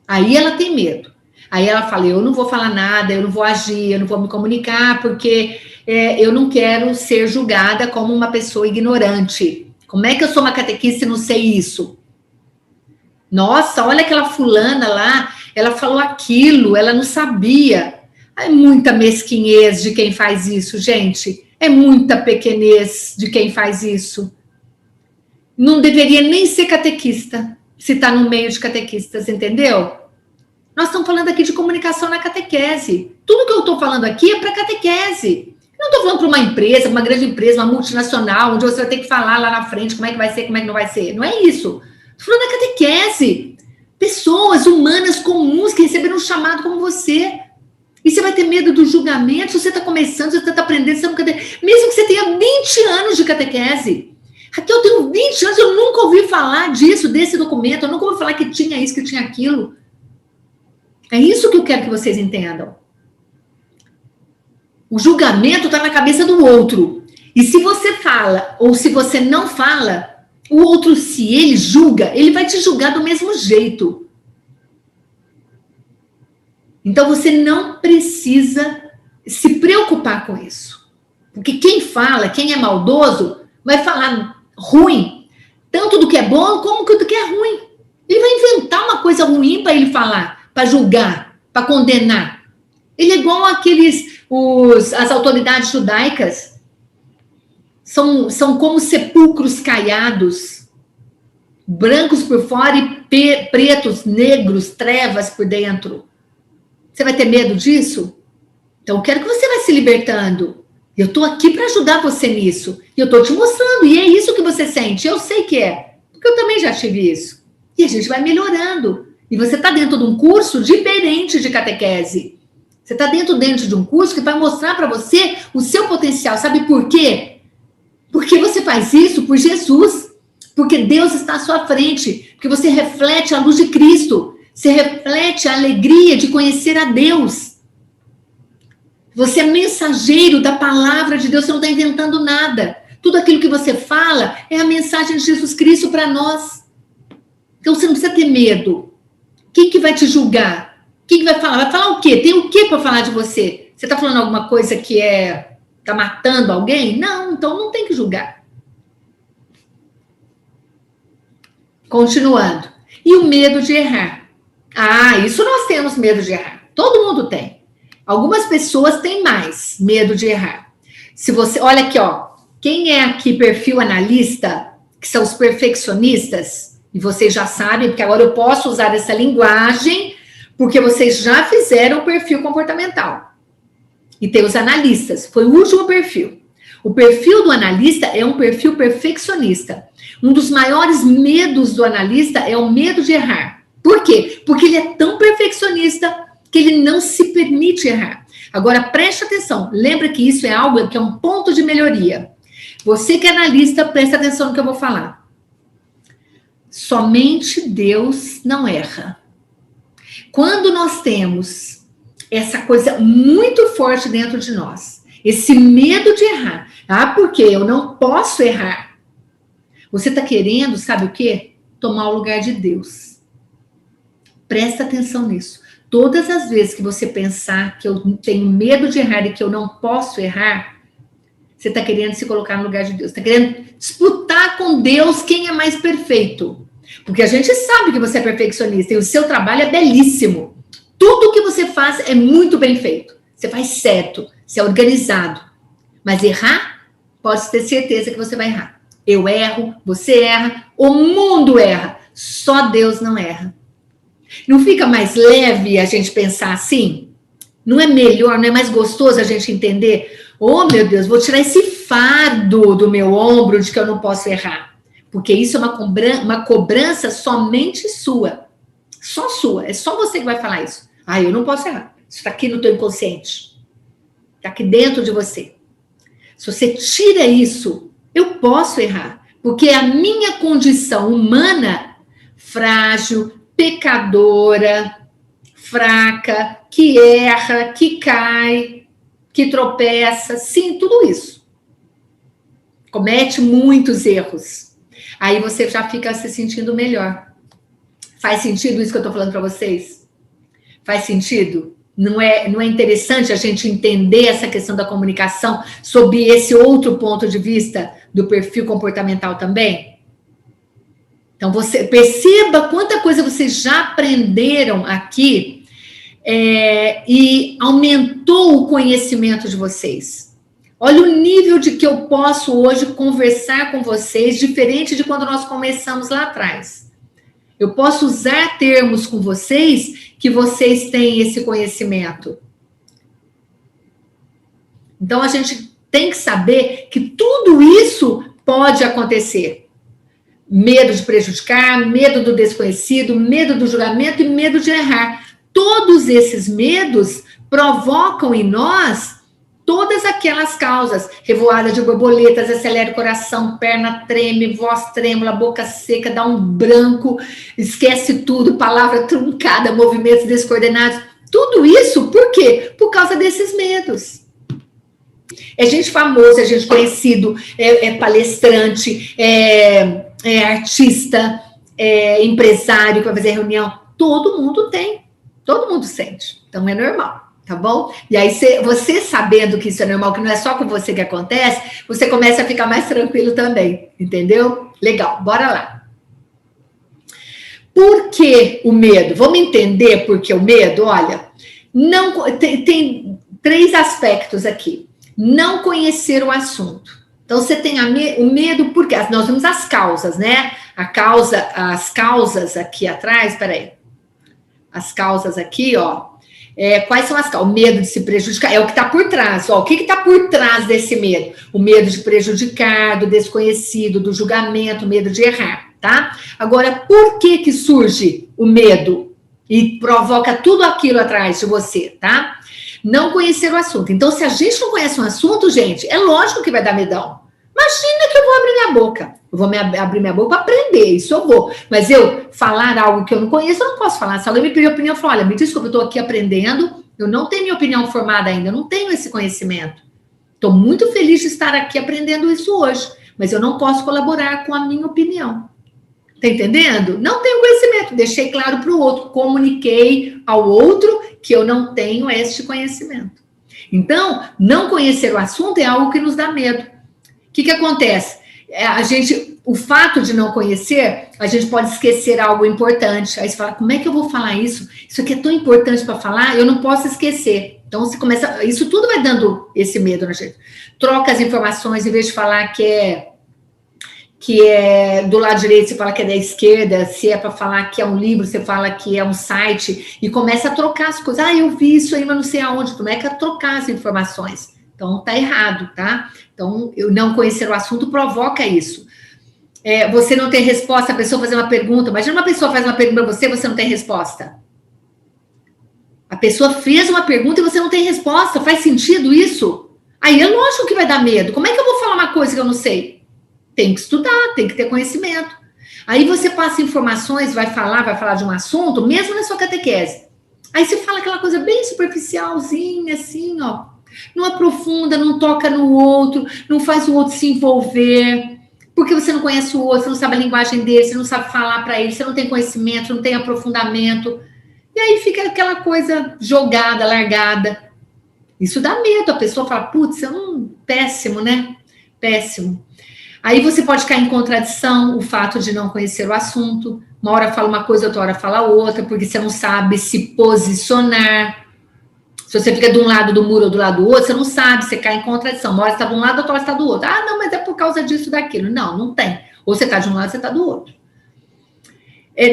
Aí ela tem medo. Aí ela fala, eu não vou falar nada, eu não vou agir, eu não vou me comunicar, porque eu não quero ser julgada como uma pessoa ignorante. Como é que eu sou uma catequista e não sei isso? Nossa, olha aquela fulana lá, ela falou aquilo, ela não sabia. É muita mesquinhez de quem faz isso, gente. É muita pequenez de quem faz isso. Não deveria nem ser catequista, se está no meio de catequistas, entendeu? Nós estamos falando aqui de comunicação na catequese. Tudo que eu estou falando aqui é para catequese. Não estou falando para uma empresa, uma grande empresa, uma multinacional, onde você vai ter que falar lá na frente como é que vai ser, como é que não vai ser. Não é isso. Estou falando da catequese. Pessoas humanas comuns que receberam um chamado como você. E você vai ter medo do julgamento se você está começando, se você está aprendendo, você nunca tem... Mesmo que você tenha 20 anos de catequese. Aqui eu tenho 20 anos, eu nunca ouvi falar disso, desse documento, eu nunca ouvi falar que tinha isso, que tinha aquilo. É isso que eu quero que vocês entendam. O julgamento está na cabeça do outro. E se você fala, ou se você não fala, o outro, se ele julga, ele vai te julgar do mesmo jeito. Então, você não precisa se preocupar com isso. Porque quem fala, quem é maldoso, vai falar ruim, tanto do que é bom como do que é ruim. Ele vai inventar uma coisa ruim para ele falar, para julgar, para condenar. Ele é igual as autoridades judaicas. São como sepulcros caiados, brancos por fora e pretos, negros, trevas por dentro. Você vai ter medo disso? Então, eu quero que você vá se libertando. Eu estou aqui para ajudar você nisso. E eu estou te mostrando. E é isso que você sente. Eu sei que é. Porque eu também já tive isso. E a gente vai melhorando. E você está dentro de um curso diferente de catequese. Você está dentro de um curso que vai mostrar para você o seu potencial. Sabe por quê? Porque você faz isso por Jesus. Porque Deus está à sua frente. Porque você reflete a luz de Cristo. Você reflete a alegria de conhecer a Deus. Você é mensageiro da palavra de Deus, você não está inventando nada. Tudo aquilo que você fala é a mensagem de Jesus Cristo para nós. Então você não precisa ter medo. Quem que vai te julgar? Quem que vai falar? Vai falar o quê? Tem o quê para falar de você? Você está falando alguma coisa que está matando alguém? Não, então não tem que julgar. Continuando. E o medo de errar. Ah, isso nós temos medo de errar. Todo mundo tem. Algumas pessoas têm mais medo de errar. Se você, olha aqui, ó, quem é aqui perfil analista, que são os perfeccionistas, e vocês já sabem, porque agora eu posso usar essa linguagem, porque vocês já fizeram o perfil comportamental. E tem os analistas, foi o último perfil. O perfil do analista é um perfil perfeccionista. Um dos maiores medos do analista é o medo de errar. Por quê? Porque ele é tão perfeccionista que ele não se permite errar. Agora, preste atenção. Lembra que isso é algo que é um ponto de melhoria. Você que é analista, preste atenção no que eu vou falar. Somente Deus não erra. Quando nós temos essa coisa muito forte dentro de nós, esse medo de errar. Ah, porque eu não posso errar. Você está querendo, sabe o quê? Tomar o lugar de Deus. Presta atenção nisso. Todas as vezes que você pensar que eu tenho medo de errar e que eu não posso errar, você está querendo se colocar no lugar de Deus. Está querendo disputar com Deus quem é mais perfeito. Porque a gente sabe que você é perfeccionista e o seu trabalho é belíssimo. Tudo que você faz é muito bem feito. Você faz certo, você é organizado. Mas errar, pode ter certeza que você vai errar. Eu erro, você erra, o mundo erra. Só Deus não erra. Não fica mais leve a gente pensar assim? Não é melhor, não é mais gostoso a gente entender? Oh, meu Deus, vou tirar esse fardo do meu ombro de que eu não posso errar. Porque isso é uma cobrança somente sua. Só sua. É só você que vai falar isso. Ah, eu não posso errar. Isso está aqui no teu inconsciente. Está aqui dentro de você. Se você tira isso, eu posso errar. Porque a minha condição humana, frágil, pecadora, fraca, que erra, que cai, que tropeça, sim, tudo isso. Comete muitos erros. Aí você já fica se sentindo melhor. Faz sentido isso que eu estou falando para vocês? Faz sentido? Não é interessante a gente entender essa questão da comunicação sob esse outro ponto de vista do perfil comportamental também? Então, você perceba quanta coisa vocês já aprenderam aqui e aumentou o conhecimento de vocês. Olha o nível de que eu posso hoje conversar com vocês, diferente de quando nós começamos lá atrás. Eu posso usar termos com vocês que vocês têm esse conhecimento. Então, a gente tem que saber que tudo isso pode acontecer. Medo de prejudicar, medo do desconhecido, medo do julgamento e medo de errar. Todos esses medos provocam em nós todas aquelas causas. Revoada de borboletas, acelera o coração, perna treme, voz trêmula, boca seca, dá um branco, esquece tudo, palavra truncada, movimentos descoordenados. Tudo isso, por quê? Por causa desses medos. É gente famosa, é gente conhecido, é palestrante, é artista, é empresário que vai fazer reunião. Todo mundo tem, todo mundo sente. Então é normal. Tá bom? E aí, você sabendo que isso é normal, que não é só com você que acontece, você começa a ficar mais tranquilo também, entendeu? Legal, bora lá. Por que o medo? Vamos entender por que o medo? Olha, tem 3 aspectos aqui. Não conhecer o assunto. Então, você tem o medo, porque nós vimos as causas, né? As causas aqui atrás, peraí. As causas aqui, ó. Quais são as causas? O medo de se prejudicar, é o que está por trás. Ó, o que está por trás desse medo? O medo de prejudicar, do desconhecido, do julgamento, o medo de errar, tá? Agora, por que surge o medo e provoca tudo aquilo atrás de você, tá? Não conhecer o assunto. Então, se a gente não conhece um assunto, gente, é lógico que vai dar medão. Imagina que eu vou abrir minha boca. Eu vou abrir minha boca para aprender, isso eu vou. Mas eu falar algo que eu não conheço, eu não posso falar. Se alguém me pedir opinião, eu falo, olha, me desculpa, eu estou aqui aprendendo, eu não tenho minha opinião formada ainda, eu não tenho esse conhecimento. Estou muito feliz de estar aqui aprendendo isso hoje, mas eu não posso colaborar com a minha opinião. Está entendendo? Não tenho conhecimento, deixei claro para o outro, comuniquei ao outro que eu não tenho este conhecimento. Então, não conhecer o assunto é algo que nos dá medo. O que acontece? O fato de não conhecer, a gente pode esquecer algo importante. Aí você fala, como é que eu vou falar isso? Isso aqui é tão importante para falar, eu não posso esquecer. Então, você começa, isso tudo vai dando esse medo na gente. Troca as informações, em vez de falar que é do lado direito, você fala que é da esquerda. Se é para falar que é um livro, você fala que é um site. E começa a trocar as coisas. Eu vi isso aí, mas não sei aonde. Começa a trocar as informações. Então, tá errado, tá? Então, eu não conhecer o assunto provoca isso. Você não tem resposta, a pessoa fazer uma pergunta. Imagina uma pessoa faz uma pergunta para você não tem resposta. A pessoa fez uma pergunta e você não tem resposta. Faz sentido isso? Aí é lógico que vai dar medo. Como é que eu vou falar uma coisa que eu não sei? Tem que estudar, tem que ter conhecimento. Aí você passa informações, vai falar de um assunto, mesmo na sua catequese. Aí você fala aquela coisa bem superficialzinha, assim, ó. Não aprofunda, não toca no outro, não faz o outro se envolver, porque você não conhece o outro, você não sabe a linguagem dele, você não sabe falar para ele, você não tem conhecimento, não tem aprofundamento. E aí fica aquela coisa jogada, largada. Isso dá medo, a pessoa fala, putz, péssimo, né? Péssimo. Aí você pode cair em contradição, o fato de não conhecer o assunto. Uma hora fala uma coisa, outra hora fala outra, porque você não sabe se posicionar. Se você fica de um lado do muro ou do lado do outro, você não sabe, você cai em contradição. Uma hora você está de um lado, outra hora você está do outro. Não, mas é por causa disso, daquilo. Não tem. Ou você está de um lado, você está do outro.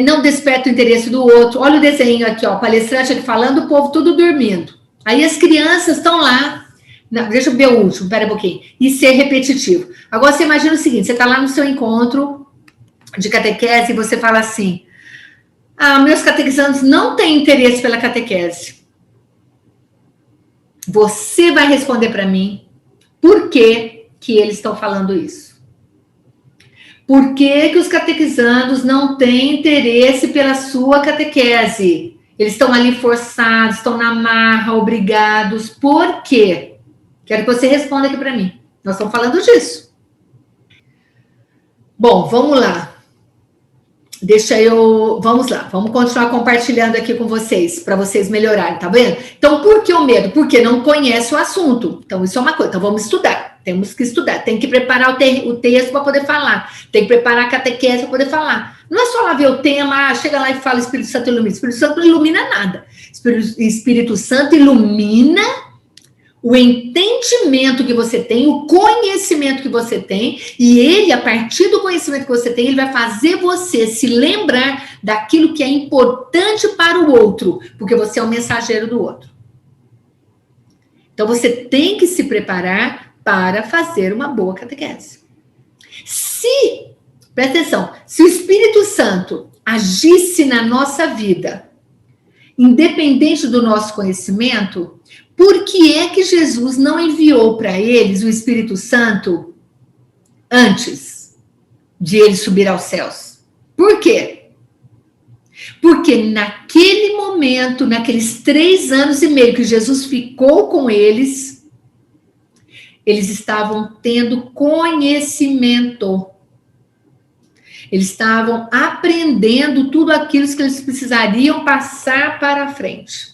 Não desperta o interesse do outro. Olha o desenho aqui, ó, palestrante aqui falando, o povo tudo dormindo. Aí as crianças estão lá. Não, deixa eu ver o último, pera um pouquinho. E ser repetitivo. Agora você imagina o seguinte, você está lá no seu encontro de catequese e você fala assim, meus catequizandos não têm interesse pela catequese. Você vai responder para mim por que eles estão falando isso. Por que os catequizandos não têm interesse pela sua catequese? Eles estão ali forçados, estão na marra, obrigados. Por quê? Quero que você responda aqui para mim. Nós estamos falando disso. Bom, vamos lá. Vamos lá, vamos continuar compartilhando aqui com vocês, para vocês melhorarem, tá vendo? Então, por que o medo? Porque não conhece o assunto. Então, isso é uma coisa. Então, vamos estudar. Temos que estudar. Tem que preparar o texto para poder falar. Tem que preparar a catequese para poder falar. Não é só lá ver o tema, chega lá e fala Espírito Santo ilumina. Espírito Santo não ilumina nada. Espírito Santo ilumina o entendimento que você tem, o conhecimento que você tem, e ele, a partir do conhecimento que você tem, ele vai fazer você se lembrar daquilo que é importante para o outro, porque você é o mensageiro do outro. Então, você tem que se preparar para fazer uma boa catequese. Presta atenção, se o Espírito Santo agisse na nossa vida, independente do nosso conhecimento, por que é que Jesus não enviou para eles o Espírito Santo antes de ele subir aos céus? Por quê? Porque naquele momento, naqueles 3 anos e meio que Jesus ficou com eles estavam tendo conhecimento. Eles estavam aprendendo tudo aquilo que eles precisariam passar para frente.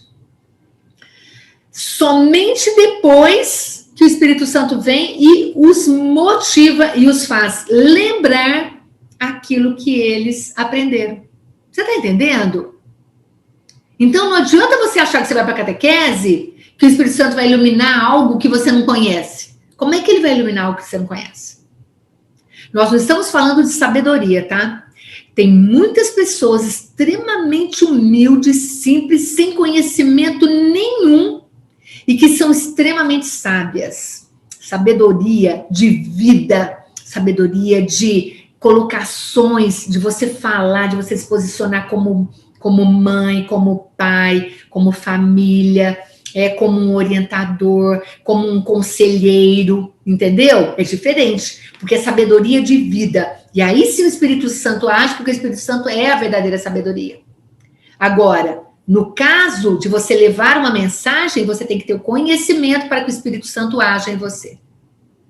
Somente depois que o Espírito Santo vem e os motiva e os faz lembrar aquilo que eles aprenderam. Você está entendendo? Então, não adianta você achar que você vai para a catequese, que o Espírito Santo vai iluminar algo que você não conhece. Como é que ele vai iluminar algo que você não conhece? Nós não estamos falando de sabedoria, tá? Tem muitas pessoas extremamente humildes, simples, sem conhecimento nenhum, e que são extremamente sábias. Sabedoria de vida, sabedoria de colocações, de você falar, de você se posicionar como mãe, como pai, como família, como um orientador, como um conselheiro, entendeu? É diferente, porque é sabedoria de vida. E aí sim o Espírito Santo age, porque o Espírito Santo é a verdadeira sabedoria. Agora, no caso de você levar uma mensagem, você tem que ter o conhecimento para que o Espírito Santo haja em você.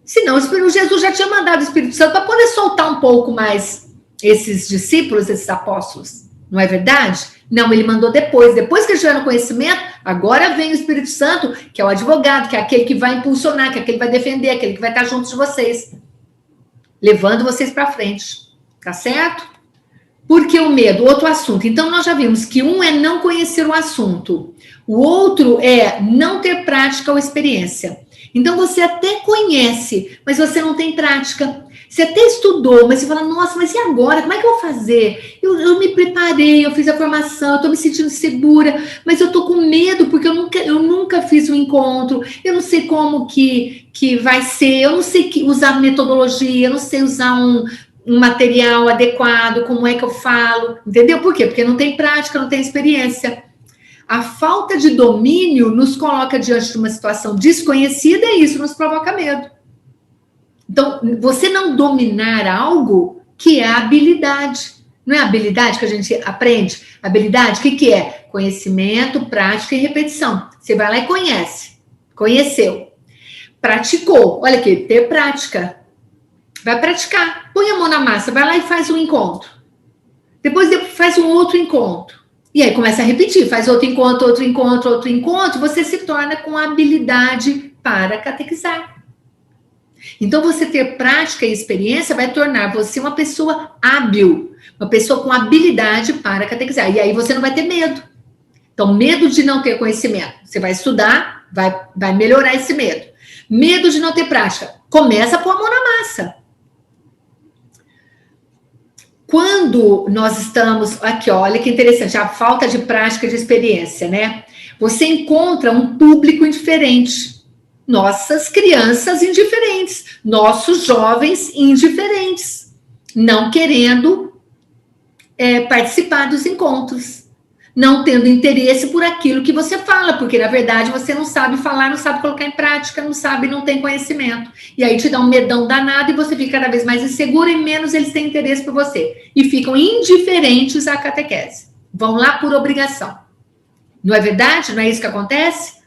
Senão, o Jesus já tinha mandado o Espírito Santo para poder soltar um pouco mais esses discípulos, esses apóstolos. Não é verdade? Não, ele mandou depois. Depois que eles tiveram conhecimento, agora vem o Espírito Santo, que é o advogado, que é aquele que vai impulsionar, que é aquele que vai defender, aquele que vai estar junto de vocês, levando vocês para frente. Tá certo? Por que o medo? Outro assunto. Então, nós já vimos que um é não conhecer o assunto. O outro é não ter prática ou experiência. Então, você até conhece, mas você não tem prática. Você até estudou, mas você fala, nossa, mas e agora? Como é que eu vou fazer? Eu me preparei, eu fiz a formação, eu estou me sentindo segura, mas eu estou com medo porque eu nunca fiz um encontro, eu não sei como que vai ser, eu não sei usar metodologia, eu não sei usar um material adequado, como é que eu falo, entendeu? Por quê? Porque não tem prática, não tem experiência. A falta de domínio nos coloca diante de uma situação desconhecida e isso nos provoca medo. Então, você não dominar algo que é habilidade. Não é habilidade que a gente aprende? Habilidade, o que é? Conhecimento, prática e repetição. Você vai lá e conhece. Conheceu. Praticou. Olha aqui, ter prática. Vai praticar. Põe a mão na massa, vai lá e faz um encontro. Depois faz um outro encontro. E aí começa a repetir, faz outro encontro, outro encontro, outro encontro, você se torna com habilidade para catequizar. Então, você ter prática e experiência vai tornar você uma pessoa hábil, uma pessoa com habilidade para catequizar. E aí você não vai ter medo. Então, medo de não ter conhecimento. Você vai estudar, vai melhorar esse medo. Medo de não ter prática. Começa a pôr a mão na massa. Quando nós estamos... Aqui, ó, olha que interessante. A falta de prática e de experiência, né? Você encontra um público indiferente. Nossas crianças indiferentes. Nossos jovens indiferentes. Não querendo participar dos encontros. Não tendo interesse por aquilo que você fala, porque, na verdade, você não sabe falar, não sabe colocar em prática, não tem conhecimento. E aí te dá um medão danado e você fica cada vez mais inseguro e menos eles têm interesse por você. E ficam indiferentes à catequese. Vão lá por obrigação. Não é verdade? Não é isso que acontece?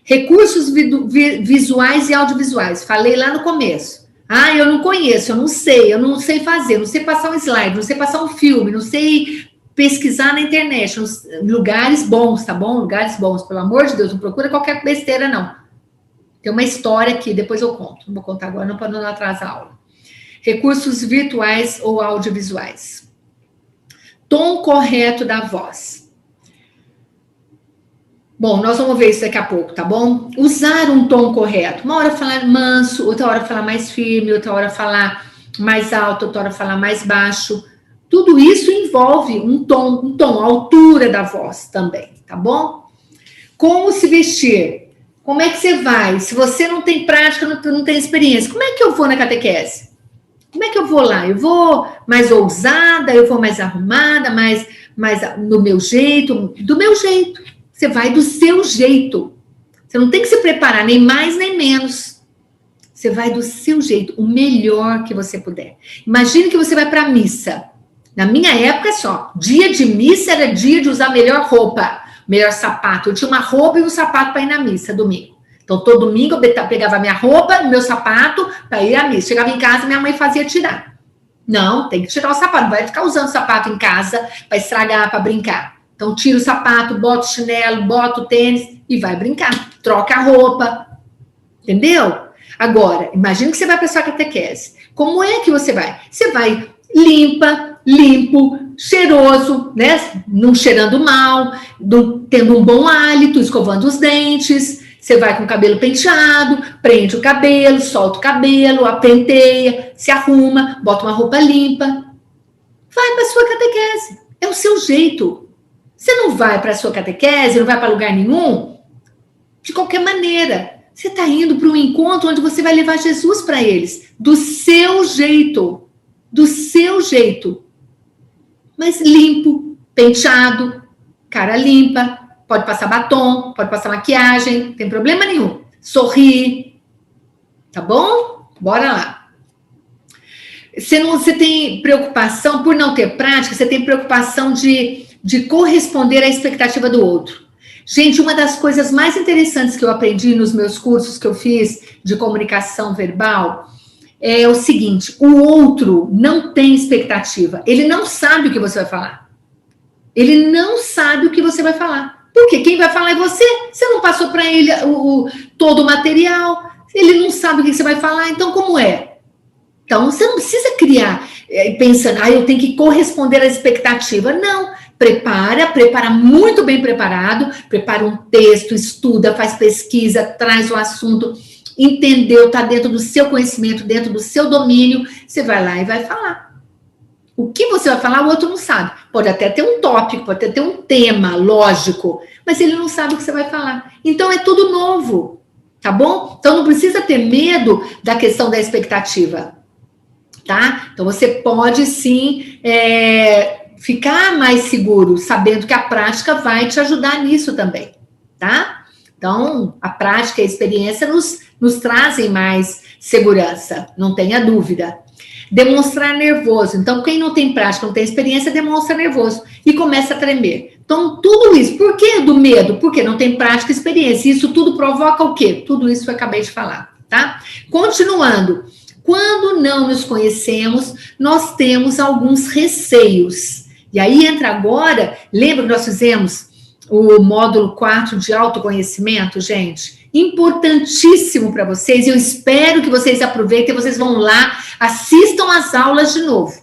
Recursos visuais e audiovisuais. Falei lá no começo. Ah, eu não conheço, eu não sei fazer, não sei passar um slide, não sei passar um filme, não sei pesquisar na internet, nos lugares bons, tá bom? Lugares bons, pelo amor de Deus, não procura qualquer besteira, não. Tem uma história aqui, depois eu conto. Não vou contar agora, não, para não atrasar a aula. Recursos virtuais ou audiovisuais. Tom correto da voz. Bom, nós vamos ver isso daqui a pouco, tá bom? Usar um tom correto. Uma hora falar manso, outra hora falar mais firme, outra hora falar mais alto, outra hora falar mais baixo. Tudo isso envolve um tom, a altura da voz também, tá bom? Como se vestir? Como é que você vai? Se você não tem prática, não tem experiência, como é que eu vou na catequese? Como é que eu vou lá? Eu vou mais ousada, eu vou mais arrumada, mais do meu jeito? Do meu jeito. Você vai do seu jeito. Você não tem que se preparar nem mais nem menos. Você vai do seu jeito, o melhor que você puder. Imagine que você vai para a missa. Na minha época, só, dia de missa era dia de usar a melhor roupa, melhor sapato. Eu tinha uma roupa e um sapato para ir na missa, domingo. Então, todo domingo eu pegava minha roupa, meu sapato, para ir à missa. Chegava em casa, minha mãe fazia tirar. Não, tem que tirar o sapato. Não vai ficar usando o sapato em casa para estragar, para brincar. Então, tira o sapato, bota o chinelo, bota o tênis e vai brincar. Troca a roupa. Entendeu? Agora, imagina que você vai para a sua catequese. Como é que você vai? Você vai limpo, cheiroso, né? Não cheirando mal, tendo um bom hálito, escovando os dentes. Você vai com o cabelo penteado, prende o cabelo, solta o cabelo, penteia, se arruma, bota uma roupa limpa. Vai para a sua catequese. É o seu jeito. Você não vai para a sua catequese, não vai para lugar nenhum, de qualquer maneira. Você está indo para um encontro onde você vai levar Jesus para eles, do seu jeito. Do seu jeito. Mas limpo, penteado, cara limpa, pode passar batom, pode passar maquiagem, não tem problema nenhum. Sorrir, tá bom? Bora lá. Você tem preocupação, por não ter prática, você tem preocupação de corresponder à expectativa do outro. Gente, uma das coisas mais interessantes que eu aprendi nos meus cursos que eu fiz de comunicação verbal é o seguinte: o outro não tem expectativa. Ele não sabe o que você vai falar. Ele não sabe o que você vai falar. Porque quem vai falar é você. Você não passou para ele todo o material. Ele não sabe o que você vai falar. Então, como é? Então, você não precisa criar pensando, eu tenho que corresponder à expectativa. Não. Prepara muito bem preparado. Prepara um texto, estuda, faz pesquisa, traz o assunto, entendeu, está dentro do seu conhecimento, dentro do seu domínio, você vai lá e vai falar. O que você vai falar, o outro não sabe. Pode até ter um tópico, pode até ter um tema, lógico, mas ele não sabe o que você vai falar. Então, é tudo novo, tá bom? Então, não precisa ter medo da questão da expectativa, tá? Então, você pode, sim, ficar mais seguro, sabendo que a prática vai te ajudar nisso também, tá? Então, a prática e a experiência nos trazem mais segurança, não tenha dúvida. Demonstrar nervoso. Então, quem não tem prática, não tem experiência, demonstra nervoso e começa a tremer. Então, tudo isso. Por que do medo? Porque não tem prática e experiência. Isso tudo provoca o quê? Tudo isso que eu acabei de falar, tá? Continuando. Quando não nos conhecemos, nós temos alguns receios. E aí entra agora, lembra que nós fizemos o módulo 4 de autoconhecimento, gente? Importantíssimo para vocês. Eu espero que vocês aproveitem, vocês vão lá, assistam as aulas de novo.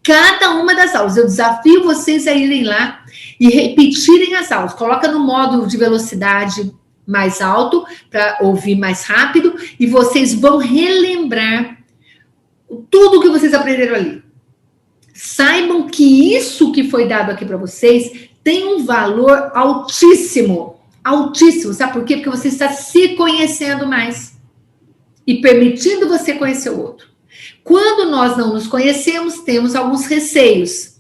Cada uma das aulas. Eu desafio vocês a irem lá e repetirem as aulas. Coloca no módulo de velocidade mais alto para ouvir mais rápido e vocês vão relembrar tudo que vocês aprenderam ali. Saibam que isso que foi dado aqui para vocês tem um valor altíssimo. Altíssimo. Sabe por quê? Porque você está se conhecendo mais e permitindo você conhecer o outro. Quando nós não nos conhecemos, temos alguns receios.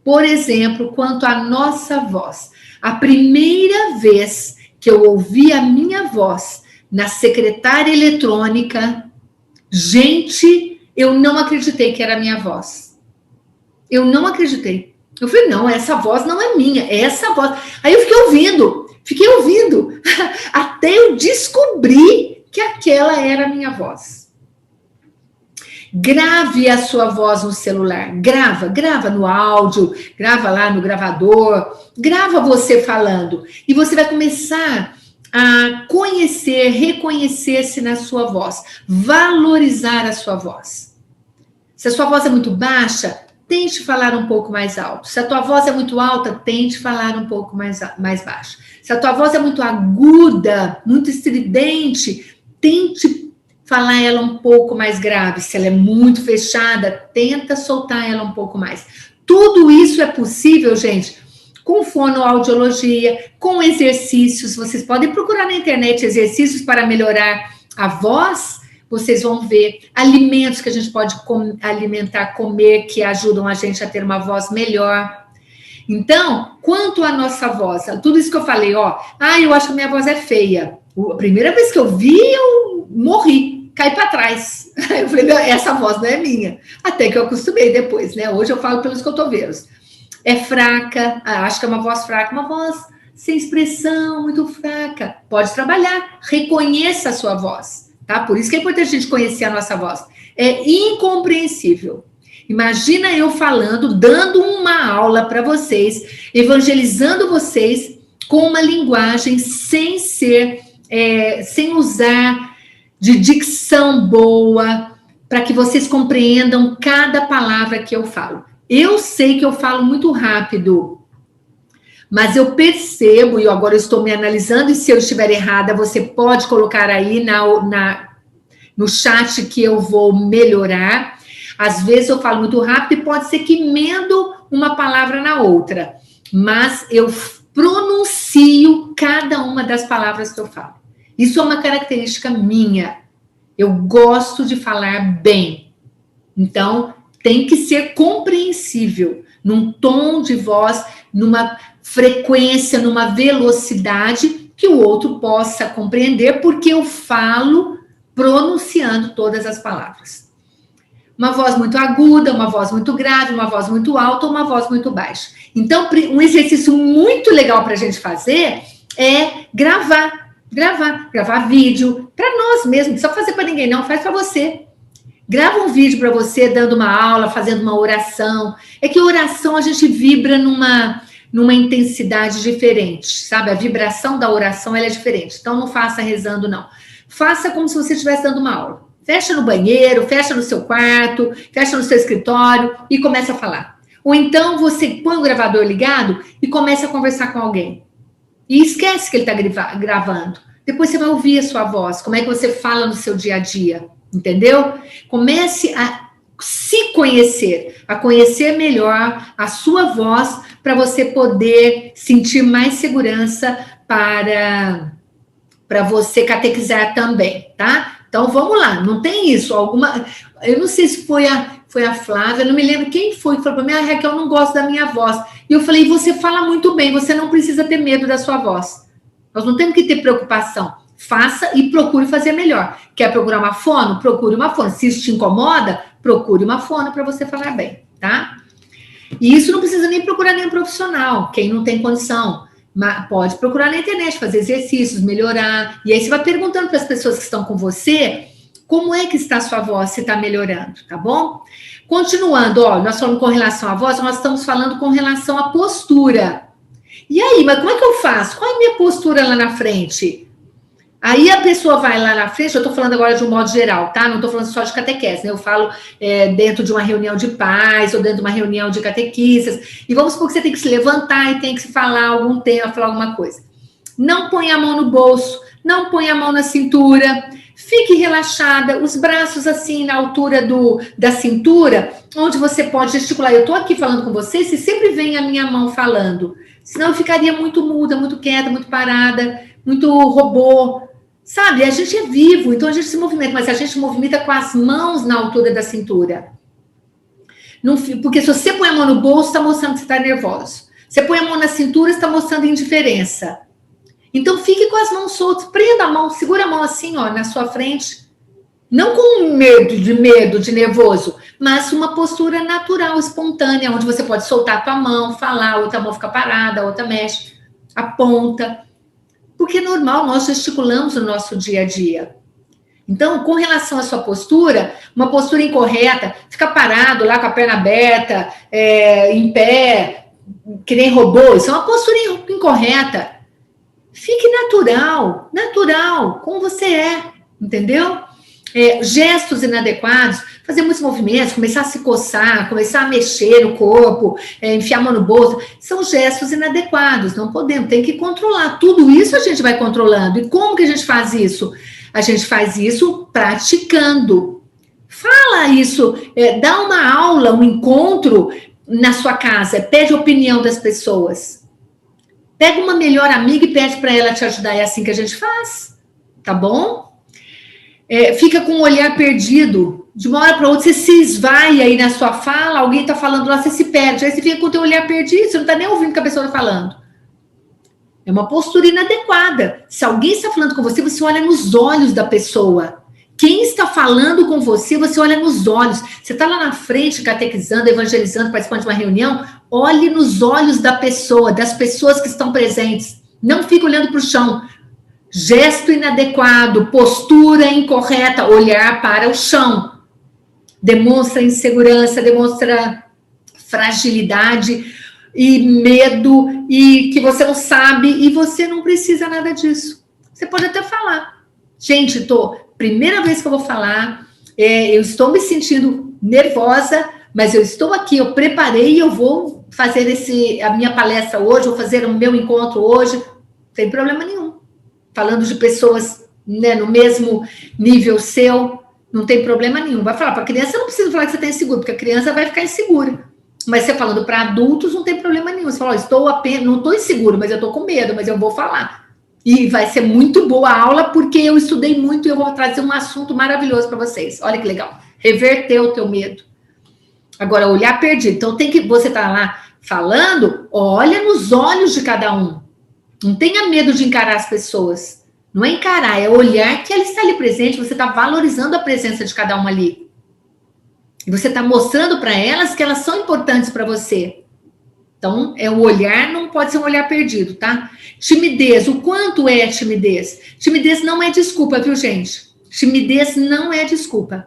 Por exemplo, quanto à nossa voz. A primeira vez que eu ouvi a minha voz na secretária eletrônica, gente, eu não acreditei que era a minha voz. Eu não acreditei. Eu falei, não, essa voz não é minha, é essa voz. Aí eu fiquei ouvindo, até eu descobrir que aquela era a minha voz. Grave a sua voz no celular. Grava no áudio, grava lá no gravador, grava você falando. E você vai começar a conhecer, reconhecer-se na sua voz, valorizar a sua voz. Se a sua voz é muito baixa, tente falar um pouco mais alto. Se a tua voz é muito alta, tente falar um pouco mais baixo. Se a tua voz é muito aguda, muito estridente, tente falar ela um pouco mais grave. Se ela é muito fechada, tenta soltar ela um pouco mais. Tudo isso é possível, gente, com fonoaudiologia, com exercícios. Vocês podem procurar na internet exercícios para melhorar a voz. Vocês vão ver alimentos que a gente pode comer, que ajudam a gente a ter uma voz melhor. Então, quanto à nossa voz, tudo isso que eu falei, eu acho que a minha voz é feia. A primeira vez que eu vi, eu morri, caí para trás. Eu falei, essa voz não é minha. Até que eu acostumei depois, né? Hoje eu falo pelos cotovelos. É fraca, acho que é uma voz fraca, uma voz sem expressão, muito fraca. Pode trabalhar, reconheça a sua voz. Tá? Por isso que é importante a gente conhecer a nossa voz. É incompreensível. Imagina eu falando, dando uma aula para vocês, evangelizando vocês com uma linguagem sem usar de dicção boa, para que vocês compreendam cada palavra que eu falo. Eu sei que eu falo muito rápido, mas eu percebo, e agora eu estou me analisando, e se eu estiver errada, você pode colocar aí no chat que eu vou melhorar. Às vezes eu falo muito rápido e pode ser que emendo uma palavra na outra, mas eu pronuncio cada uma das palavras que eu falo. Isso é uma característica minha. Eu gosto de falar bem. Então, tem que ser compreensível, num tom de voz, numa frequência, numa velocidade que o outro possa compreender, porque eu falo pronunciando todas as palavras. Uma voz muito aguda, uma voz muito grave, uma voz muito alta, uma voz muito baixa. Então, um exercício muito legal para a gente fazer é gravar vídeo para nós mesmos, não precisa fazer para ninguém não, faz para você. Grava um vídeo para você dando uma aula, fazendo uma oração. É que oração a gente vibra numa intensidade diferente, sabe? A vibração da oração ela é diferente. Então não faça rezando não. Faça como se você estivesse dando uma aula. Fecha no banheiro, fecha no seu quarto, fecha no seu escritório e começa a falar. Ou então você põe o gravador ligado e começa a conversar com alguém. E esquece que ele está gravando. Depois você vai ouvir a sua voz, como é que você fala no seu dia a dia, entendeu? Comece a se conhecer, a conhecer melhor a sua voz para você poder sentir mais segurança para você catequizar também, tá? Então, vamos lá, não tem isso, eu não sei se foi a Flávia, não me lembro quem foi que falou para mim, Raquel, eu não gosto da minha voz. E eu falei, você fala muito bem, você não precisa ter medo da sua voz. Nós não temos que ter preocupação. Faça e procure fazer melhor. Quer procurar uma fono? Procure uma fono. Se isso te incomoda, procure uma fono para você falar bem, tá? E isso não precisa nem procurar nenhum profissional, quem não tem condição. Mas pode procurar na internet, fazer exercícios, melhorar. E aí você vai perguntando para as pessoas que estão com você como é que está a sua voz, se está melhorando, tá bom? Continuando, nós falamos com relação à voz, nós estamos falando com relação à postura. E aí, mas como é que eu faço? Qual é a minha postura lá na frente? Aí a pessoa vai lá na frente, eu estou falando agora de um modo geral, tá? Não estou falando só de catequese, né? Eu falo dentro de uma reunião de pais ou dentro de uma reunião de catequistas. E vamos supor que você tem que se levantar e tem que se falar algum tema, falar alguma coisa. Não põe a mão no bolso, não põe a mão na cintura, fique relaxada, os braços assim na altura da cintura, onde você pode gesticular. Eu estou aqui falando com você, se sempre vem a minha mão falando, senão eu ficaria muito muda, muito quieta, muito parada, muito robô. Sabe, a gente é vivo, então a gente se movimenta, mas a gente movimenta com as mãos na altura da cintura. Não, porque se você põe a mão no bolso, está mostrando que você está nervoso. Você põe a mão na cintura, está mostrando indiferença. Então fique com as mãos soltas, prenda a mão, segura a mão assim, na sua frente. Não com medo, de nervoso, mas uma postura natural, espontânea, onde você pode soltar a tua mão, falar, a outra mão fica parada, a outra mexe, aponta. Porque é normal, nós gesticulamos no nosso dia a dia. Então, com relação à sua postura, uma postura incorreta, ficar parado lá com a perna aberta, em pé, que nem robô, isso é uma postura incorreta. Fique natural, como você é, entendeu? Gestos inadequados, fazer muitos movimentos, começar a se coçar, começar a mexer no corpo, enfiar a mão no bolso, são gestos inadequados, não podemos, tem que controlar. Tudo isso a gente vai controlando. E como que a gente faz isso? A gente faz isso praticando. Fala isso, dá uma aula, um encontro na sua casa, pede a opinião das pessoas. Pega uma melhor amiga e pede para ela te ajudar, é assim que a gente faz, tá bom? Fica com o olhar perdido, de uma hora para outra você se esvai aí na sua fala, alguém está falando lá, você se perde, aí você fica com o teu olhar perdido, você não está nem ouvindo o que a pessoa está falando. É uma postura inadequada. Se alguém está falando com você, você olha nos olhos da pessoa. Quem está falando com você, você olha nos olhos. Você está lá na frente, catequizando, evangelizando, participando de uma reunião, olhe nos olhos da pessoa, das pessoas que estão presentes. Não fique olhando para o chão. Gesto inadequado, postura incorreta, olhar para o chão. Demonstra insegurança, demonstra fragilidade e medo, e que você não sabe, e você não precisa nada disso. Você pode até falar. Gente, primeira vez que eu vou falar, eu estou me sentindo nervosa, mas eu estou aqui, eu preparei, eu vou fazer a minha palestra hoje, vou fazer o meu encontro hoje, não tem problema nenhum. Falando de pessoas, né, no mesmo nível seu, não tem problema nenhum. Vai falar para a criança, não precisa falar que você está inseguro, porque a criança vai ficar insegura. Mas você falando para adultos, não tem problema nenhum. Você fala, não estou inseguro, mas eu estou com medo, mas eu vou falar. E vai ser muito boa a aula, porque eu estudei muito e eu vou trazer um assunto maravilhoso para vocês. Olha que legal. Reverter o teu medo. Agora, olhar perdido. Então, você está lá falando, olha nos olhos de cada um. Não tenha medo de encarar as pessoas. Não é encarar, é olhar que ela está ali presente, você está valorizando a presença de cada uma ali. E você está mostrando para elas que elas são importantes para você. Então, o olhar não pode ser um olhar perdido, tá? Timidez, o quanto é timidez? Timidez não é desculpa, viu, gente? Timidez não é desculpa.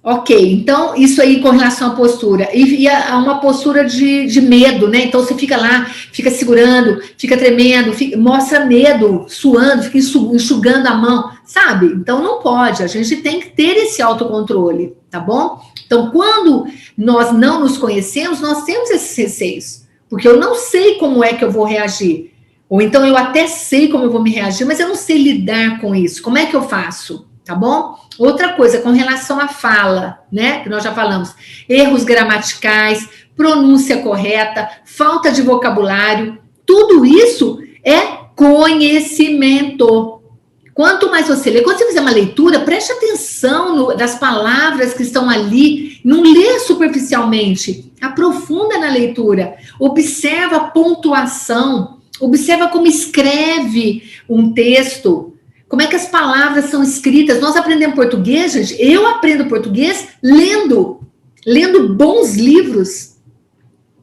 Ok, então, isso aí com relação à postura. E uma postura de medo, né? Então, você fica lá, fica segurando, fica tremendo, mostra medo, suando, fica enxugando a mão, sabe? Então, não pode. A gente tem que ter esse autocontrole, tá bom? Então, quando nós não nos conhecemos, nós temos esses receios. Porque eu não sei como é que eu vou reagir. Ou então, eu até sei como eu vou me reagir, mas eu não sei lidar com isso. Como é que eu faço? Tá bom? Outra coisa, com relação à fala, né? Que nós já falamos. Erros gramaticais, pronúncia correta, falta de vocabulário. Tudo isso é conhecimento. Quanto mais você lê, quando você fizer uma leitura, preste atenção das palavras que estão ali. Não lê superficialmente. Aprofunda na leitura. Observa a pontuação. Observa como escreve um texto. Como é que as palavras são escritas? Nós aprendemos português, gente. Eu aprendo português lendo bons livros.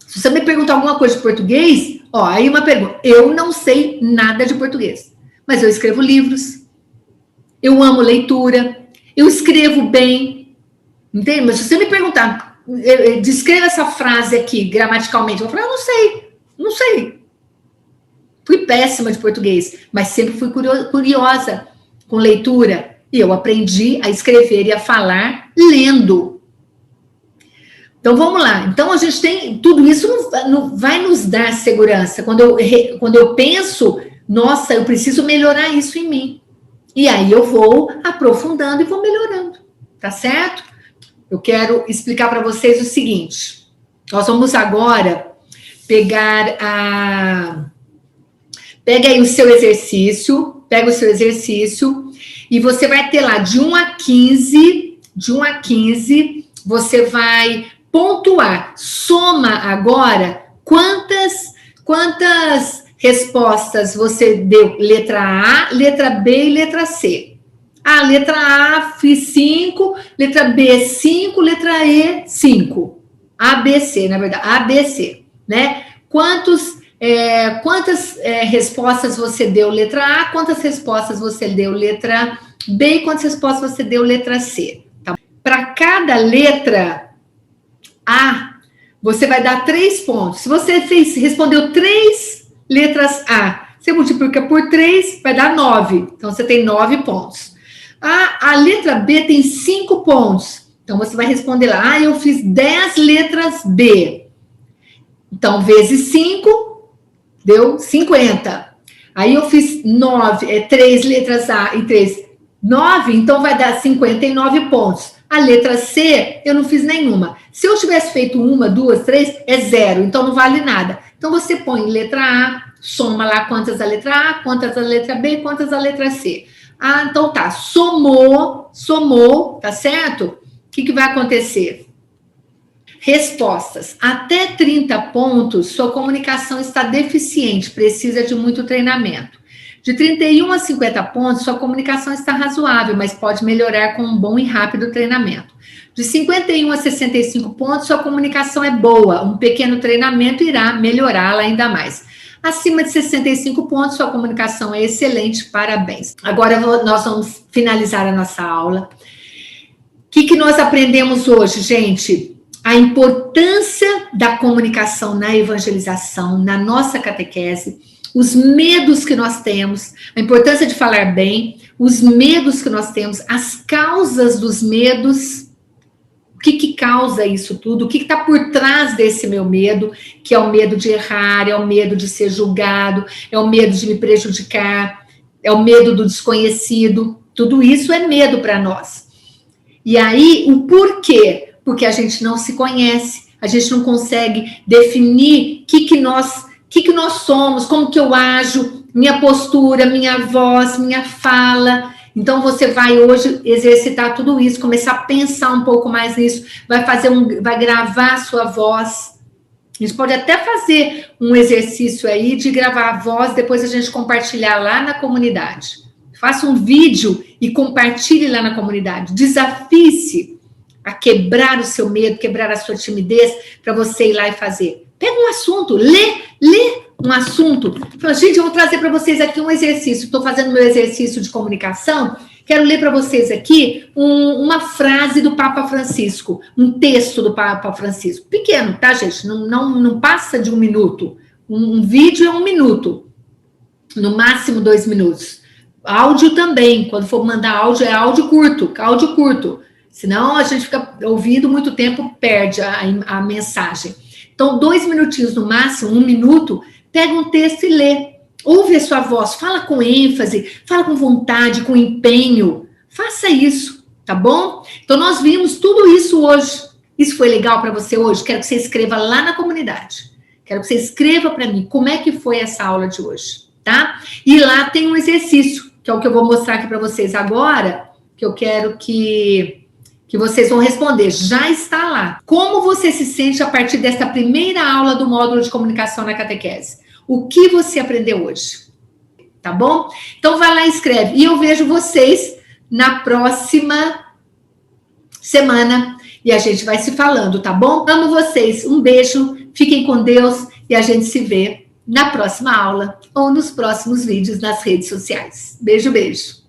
Se você me perguntar alguma coisa de português, aí uma pergunta. Eu não sei nada de português, mas eu escrevo livros. Eu amo leitura. Eu escrevo bem. Entende? Mas se você me perguntar, descreva essa frase aqui gramaticalmente, eu vou falar, não sei. Fui péssima de português, mas sempre fui curiosa com leitura. E eu aprendi a escrever e a falar lendo. Então, vamos lá. Então, a gente tem... Tudo isso não vai nos dar segurança. Quando eu penso, nossa, eu preciso melhorar isso em mim. E aí eu vou aprofundando e vou melhorando. Tá certo? Eu quero explicar para vocês o seguinte. Nós vamos agora pegar Pega aí o seu exercício, e você vai ter lá de 1 a 15, você vai pontuar. Soma agora quantas respostas você deu, letra A, letra B e letra C. Letra A, fiz 5, letra B, 5, letra E, 5. A, B, C, na verdade, A, B, C, né? Quantas respostas você deu letra A, quantas respostas você deu letra B e quantas respostas você deu letra C. Tá? Para cada letra A, você vai dar 3 pontos. Se você respondeu 3 letras A, você multiplica por 3, vai dar 9. Então, você tem 9 pontos. A letra B tem 5 pontos. Então, você vai responder lá, eu fiz 10 letras B. Então, vezes 5, deu 50. Aí, eu fiz 3 letras A e 3, 9, então vai dar 59 pontos. A letra C, eu não fiz nenhuma. Se eu tivesse feito 1, 2, 3, é 0, então não vale nada. Então, você põe letra A, soma lá quantas da letra A, quantas da letra B, quantas da letra C. Ah, então tá, somou, tá certo? O que vai acontecer? Respostas. Até 30 pontos, sua comunicação está deficiente, precisa de muito treinamento. De 31 a 50 pontos, sua comunicação está razoável, mas pode melhorar com um bom e rápido treinamento. De 51 a 65 pontos, sua comunicação é boa, um pequeno treinamento irá melhorá-la ainda mais. Acima de 65 pontos, sua comunicação é excelente, parabéns. Agora nós vamos finalizar a nossa aula. O que nós aprendemos hoje, gente? A importância da comunicação na evangelização, na nossa catequese, os medos que nós temos, a importância de falar bem, os medos que nós temos, as causas dos medos, o que causa isso tudo, o que está por trás desse meu medo, que é o medo de errar, é o medo de ser julgado, é o medo de me prejudicar, é o medo do desconhecido, tudo isso é medo para nós. E aí, o porquê? Porque a gente não se conhece, a gente não consegue definir o que nós somos, como que eu ajo, minha postura, minha voz, minha fala. Então, você vai hoje exercitar tudo isso, começar a pensar um pouco mais nisso, vai gravar a sua voz. A gente pode até fazer um exercício aí de gravar a voz, depois a gente compartilhar lá na comunidade. Faça um vídeo e compartilhe lá na comunidade. Desafie-se a quebrar o seu medo, quebrar a sua timidez, para você ir lá e fazer. Pega um assunto, lê um assunto. Fala, gente, eu vou trazer para vocês aqui um exercício. Estou fazendo meu exercício de comunicação. Quero ler para vocês aqui uma frase do Papa Francisco, um texto do Papa Francisco. Pequeno, tá, gente? Não passa de 1 minuto. Um vídeo é 1 minuto. No máximo 2 minutos. Áudio também. Quando for mandar áudio, é áudio curto. Senão a gente fica ouvindo muito tempo, perde a mensagem. Então, 2 minutinhos no máximo, 1 minuto, pega um texto e lê. Ouve a sua voz, fala com ênfase, fala com vontade, com empenho. Faça isso, tá bom? Então, nós vimos tudo isso hoje. Isso foi legal para você hoje? Quero que você escreva lá na comunidade. Quero que você escreva para mim como é que foi essa aula de hoje, tá? E lá tem um exercício, que é o que eu vou mostrar aqui para vocês agora, que eu quero que vocês vão responder. Já está lá. Como você se sente a partir desta primeira aula do módulo de comunicação na catequese? O que você aprendeu hoje? Tá bom? Então, vai lá e escreve. E eu vejo vocês na próxima semana. E a gente vai se falando, tá bom? Amo vocês. Um beijo. Fiquem com Deus. E a gente se vê na próxima aula ou nos próximos vídeos nas redes sociais. Beijo, beijo.